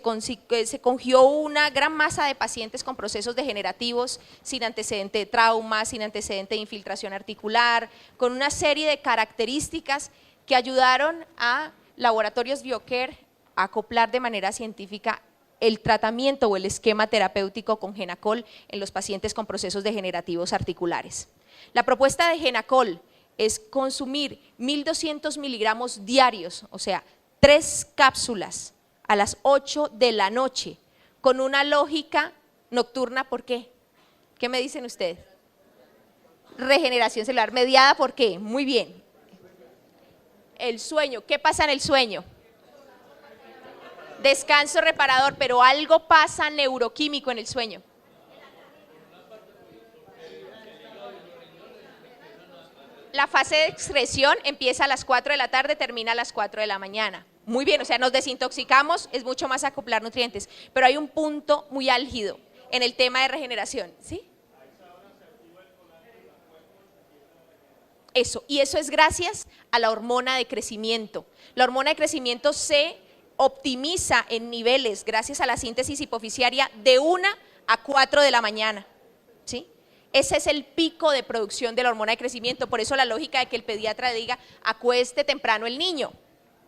cogió una gran masa de pacientes con procesos degenerativos, sin antecedente de trauma, sin antecedente de infiltración articular, con una serie de características que ayudaron a laboratorios Biocare a acoplar de manera científica el tratamiento o el esquema terapéutico con Genacol en los pacientes con procesos degenerativos articulares. La propuesta de Genacol es consumir 1.200 miligramos diarios, o sea, 3 cápsulas a las 8 de la noche, con una lógica nocturna, ¿por qué? ¿Qué me dicen ustedes? Regeneración celular, mediada, ¿por qué? Muy bien. El sueño, ¿qué pasa en el sueño? Descanso reparador, pero algo pasa neuroquímico en el sueño. La fase de excreción empieza a las 4 de la tarde, termina a las 4 de la mañana. Muy bien, o sea, nos desintoxicamos, es mucho más acoplar nutrientes, pero hay un punto muy álgido en el tema de regeneración, ¿sí? Eso, y eso es gracias a la hormona de crecimiento. La hormona de crecimiento se optimiza en niveles gracias a la síntesis hipoficiaria de 1 a 4 de la mañana, ¿sí? Ese es el pico de producción de la hormona de crecimiento, por eso la lógica de que el pediatra diga acueste temprano el niño,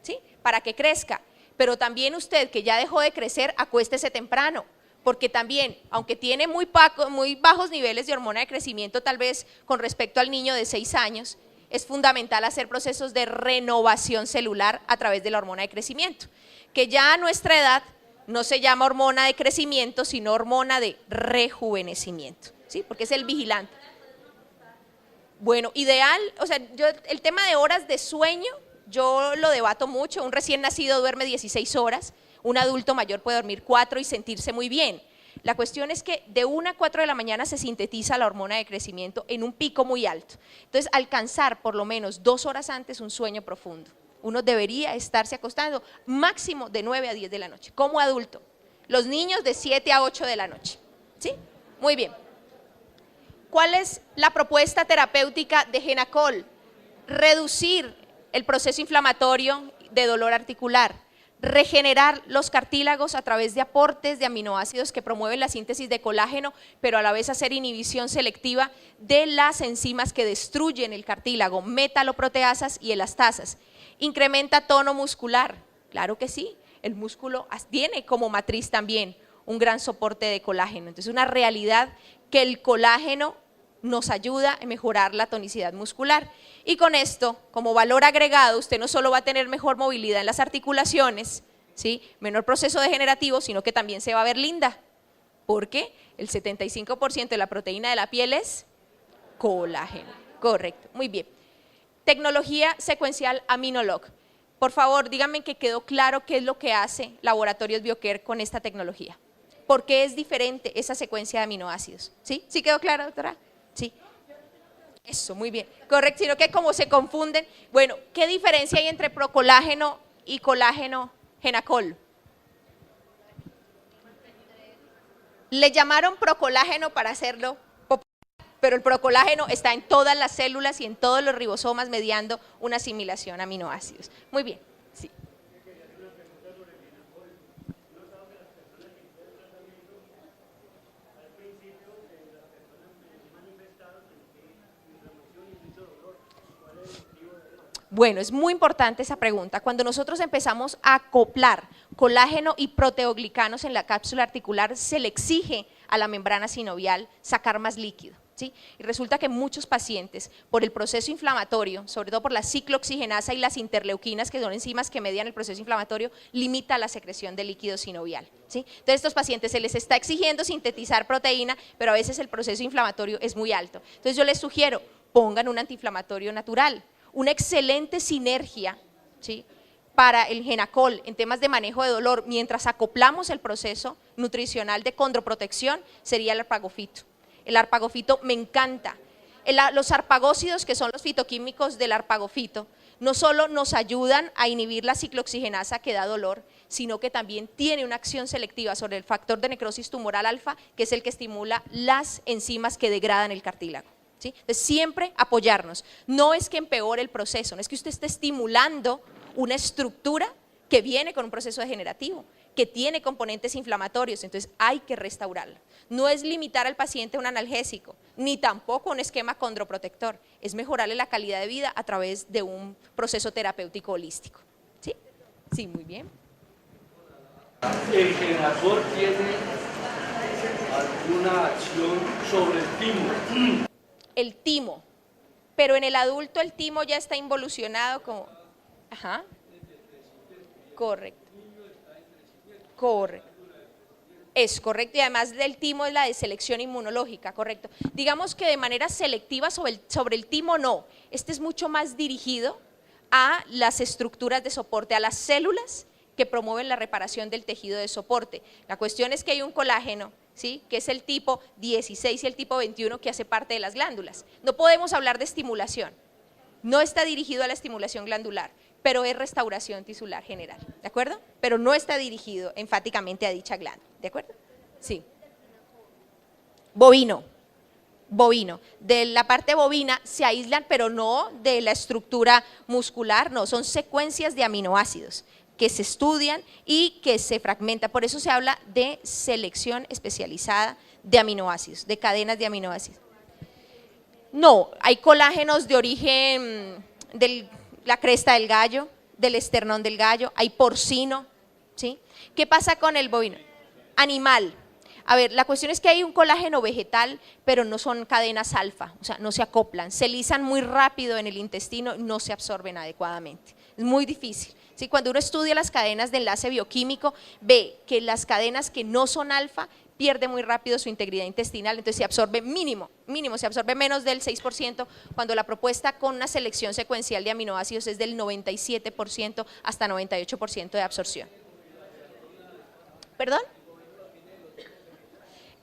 ¿sí? Para que crezca, pero también usted que ya dejó de crecer, acuéstese temprano, porque también, aunque tiene muy bajos niveles de hormona de crecimiento tal vez con respecto al niño de 6 años, es fundamental hacer procesos de renovación celular a través de la hormona de crecimiento, que ya a nuestra edad no se llama hormona de crecimiento, sino hormona de rejuvenecimiento, ¿sí? Porque es el vigilante. Bueno, ideal, o sea, yo el tema de horas de sueño, yo lo debato mucho. Un recién nacido duerme 16 horas, un adulto mayor puede dormir 4 y sentirse muy bien. La cuestión es que de 1 a 4 de la mañana se sintetiza la hormona de crecimiento en un pico muy alto. Entonces, alcanzar por lo menos 2 horas antes un sueño profundo. Uno debería estarse acostando máximo de 9 a 10 de la noche, como adulto. Los niños de 7 a 8 de la noche, ¿sí? Muy bien. ¿Cuál es la propuesta terapéutica de Genacol? Reducir el proceso inflamatorio de dolor articular, regenerar los cartílagos a través de aportes de aminoácidos que promueven la síntesis de colágeno, pero a la vez hacer inhibición selectiva de las enzimas que destruyen el cartílago, metaloproteasas y elastasas. Incrementa tono muscular, claro que sí, el músculo tiene como matriz también un gran soporte de colágeno. Entonces, una realidad que el colágeno nos ayuda a mejorar la tonicidad muscular. Y con esto, como valor agregado, usted no solo va a tener mejor movilidad en las articulaciones, ¿sí? Menor proceso degenerativo, sino que también se va a ver linda, porque el 75% de la proteína de la piel es colágeno. Correcto, muy bien. Tecnología secuencial Aminolog. Por favor, díganme que quedó claro qué es lo que hace Laboratorios Biocare con esta tecnología. ¿Por qué es diferente esa secuencia de aminoácidos? ¿Sí? ¿Sí quedó claro, doctora? Sí. Eso, muy bien. Correcto, sino que como se confunden. Bueno, ¿qué diferencia hay entre procolágeno y colágeno Genacol? Le llamaron procolágeno para hacerlo popular, pero el procolágeno está en todas las células y en todos los ribosomas mediando una asimilación a aminoácidos. Muy bien, sí. Bueno, es muy importante esa pregunta. Cuando nosotros empezamos a acoplar colágeno y proteoglicanos en la cápsula articular, se le exige a la membrana sinovial sacar más líquido, ¿sí? Y resulta que muchos pacientes, por el proceso inflamatorio, sobre todo por la ciclooxigenasa y las interleuquinas, que son enzimas que median el proceso inflamatorio, limita la secreción de líquido sinovial, ¿sí? Entonces, a estos pacientes se les está exigiendo sintetizar proteína, pero a veces el proceso inflamatorio es muy alto. Entonces, yo les sugiero, pongan un antiinflamatorio natural. Una excelente sinergia, ¿sí?, para el Genacol en temas de manejo de dolor, mientras acoplamos el proceso nutricional de condroprotección, sería el arpagofito. El arpagofito me encanta. Los arpagócidos, que son los fitoquímicos del arpagofito, no solo nos ayudan a inhibir la ciclooxigenasa que da dolor, sino que también tiene una acción selectiva sobre el factor de necrosis tumoral alfa, que es el que estimula las enzimas que degradan el cartílago. ¿Sí? Entonces, siempre apoyarnos. No es que empeore el proceso, no es que usted esté estimulando una estructura que viene con un proceso degenerativo, que tiene componentes inflamatorios, entonces hay que restaurarlo. No es limitar al paciente un analgésico, ni tampoco un esquema condroprotector, es mejorarle la calidad de vida a través de un proceso terapéutico holístico. ¿Sí? Sí, muy bien. ¿El Genacol tiene alguna acción sobre el timo? El timo, pero en el adulto el timo ya está involucionado como… Ajá. Correcto. Correcto. Es correcto, y además del timo es la de selección inmunológica, correcto. Digamos que de manera selectiva sobre el timo no, este es mucho más dirigido a las estructuras de soporte, a las células que promueven la reparación del tejido de soporte. La cuestión es que hay un colágeno, ¿sí?, que es el tipo 16 y el tipo 21 que hace parte de las glándulas. No podemos hablar de estimulación, no está dirigido a la estimulación glandular, pero es restauración tisular general, ¿de acuerdo? Pero no está dirigido enfáticamente a dicha glándula, ¿de acuerdo? Sí. Bovino. De la parte bovina se aíslan, pero no de la estructura muscular, no, son secuencias de aminoácidos que se estudian y que se fragmentan. Por eso se habla de selección especializada de aminoácidos, de cadenas de aminoácidos. No, hay colágenos de origen de la cresta del gallo, del esternón del gallo, hay porcino, ¿sí? ¿Qué pasa con el bovino? Animal. A ver, la cuestión es que hay un colágeno vegetal, pero no son cadenas alfa, o sea, no se acoplan, se lisan muy rápido en el intestino, no se absorben adecuadamente. Es muy difícil. ¿Sí? Cuando uno estudia las cadenas de enlace bioquímico, ve que las cadenas que no son alfa pierde muy rápido su integridad intestinal, entonces se absorbe mínimo, se absorbe menos del 6%, cuando la propuesta con una selección secuencial de aminoácidos es del 97% hasta 98% de absorción. ¿Perdón?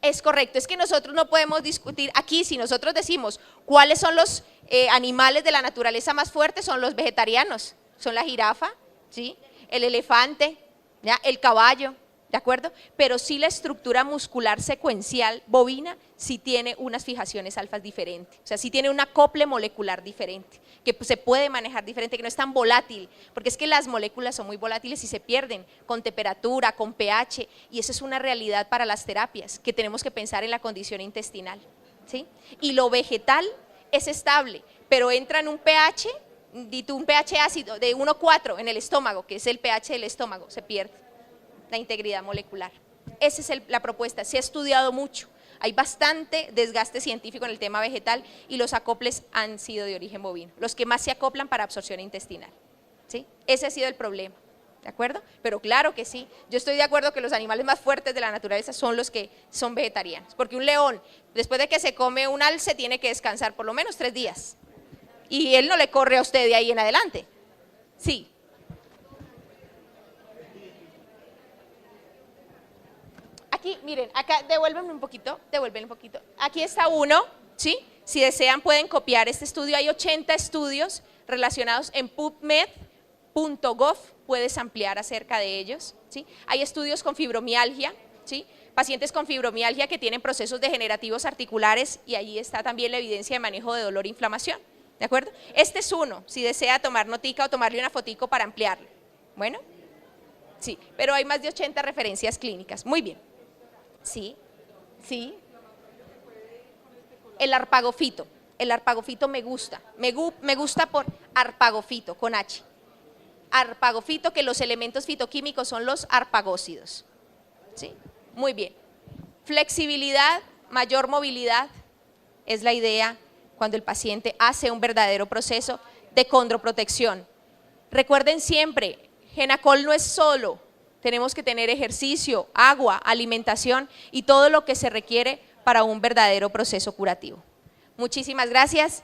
Es correcto, es que nosotros no podemos discutir aquí, si nosotros decimos cuáles son los animales de la naturaleza más fuertes, son los vegetarianos, son la jirafa, ¿sí? El elefante, ¿ya? El caballo, ¿de acuerdo? Pero sí la estructura muscular secuencial bovina sí tiene unas fijaciones alfas diferentes, o sea, sí tiene un acople molecular diferente, que se puede manejar diferente, que no es tan volátil, porque es que las moléculas son muy volátiles y se pierden con temperatura, con pH, y eso es una realidad para las terapias, que tenemos que pensar en la condición intestinal, ¿sí? Y lo vegetal es estable, pero entra en un pH, un pH ácido de 1,4 en el estómago, que es el pH del estómago, se pierde la integridad molecular. Esa es la propuesta, se ha estudiado mucho, hay bastante desgaste científico en el tema vegetal y los acoples han sido de origen bovino, los que más se acoplan para absorción intestinal, ¿sí? Ese ha sido el problema, ¿de acuerdo? Pero claro que sí, yo estoy de acuerdo que los animales más fuertes de la naturaleza son los que son vegetarianos, porque un león, después de que se come un alce, tiene que descansar por lo menos 3 días, y él no le corre a usted de ahí en adelante, sí. Aquí, miren, acá devuélvenme un poquito, aquí está uno, ¿sí? Si desean pueden copiar este estudio, hay 80 estudios relacionados en pubmed.gov, puedes ampliar acerca de ellos, ¿sí? Hay estudios con fibromialgia, ¿sí? Pacientes con fibromialgia que tienen procesos degenerativos articulares y allí está también la evidencia de manejo de dolor e inflamación, ¿de acuerdo? Este es uno, si desea tomar notica o tomarle una fotico para ampliarlo, bueno, sí, pero hay más de 80 referencias clínicas, muy bien. Sí, sí. El arpagofito me gusta por arpagofito, con H. Arpagofito, que los elementos fitoquímicos son los arpagósidos. ¿Sí? Muy bien. Flexibilidad, mayor movilidad, es la idea cuando el paciente hace un verdadero proceso de condroprotección. Recuerden siempre, Genacol no es solo. Tenemos que tener ejercicio, agua, alimentación y todo lo que se requiere para un verdadero proceso curativo. Muchísimas gracias.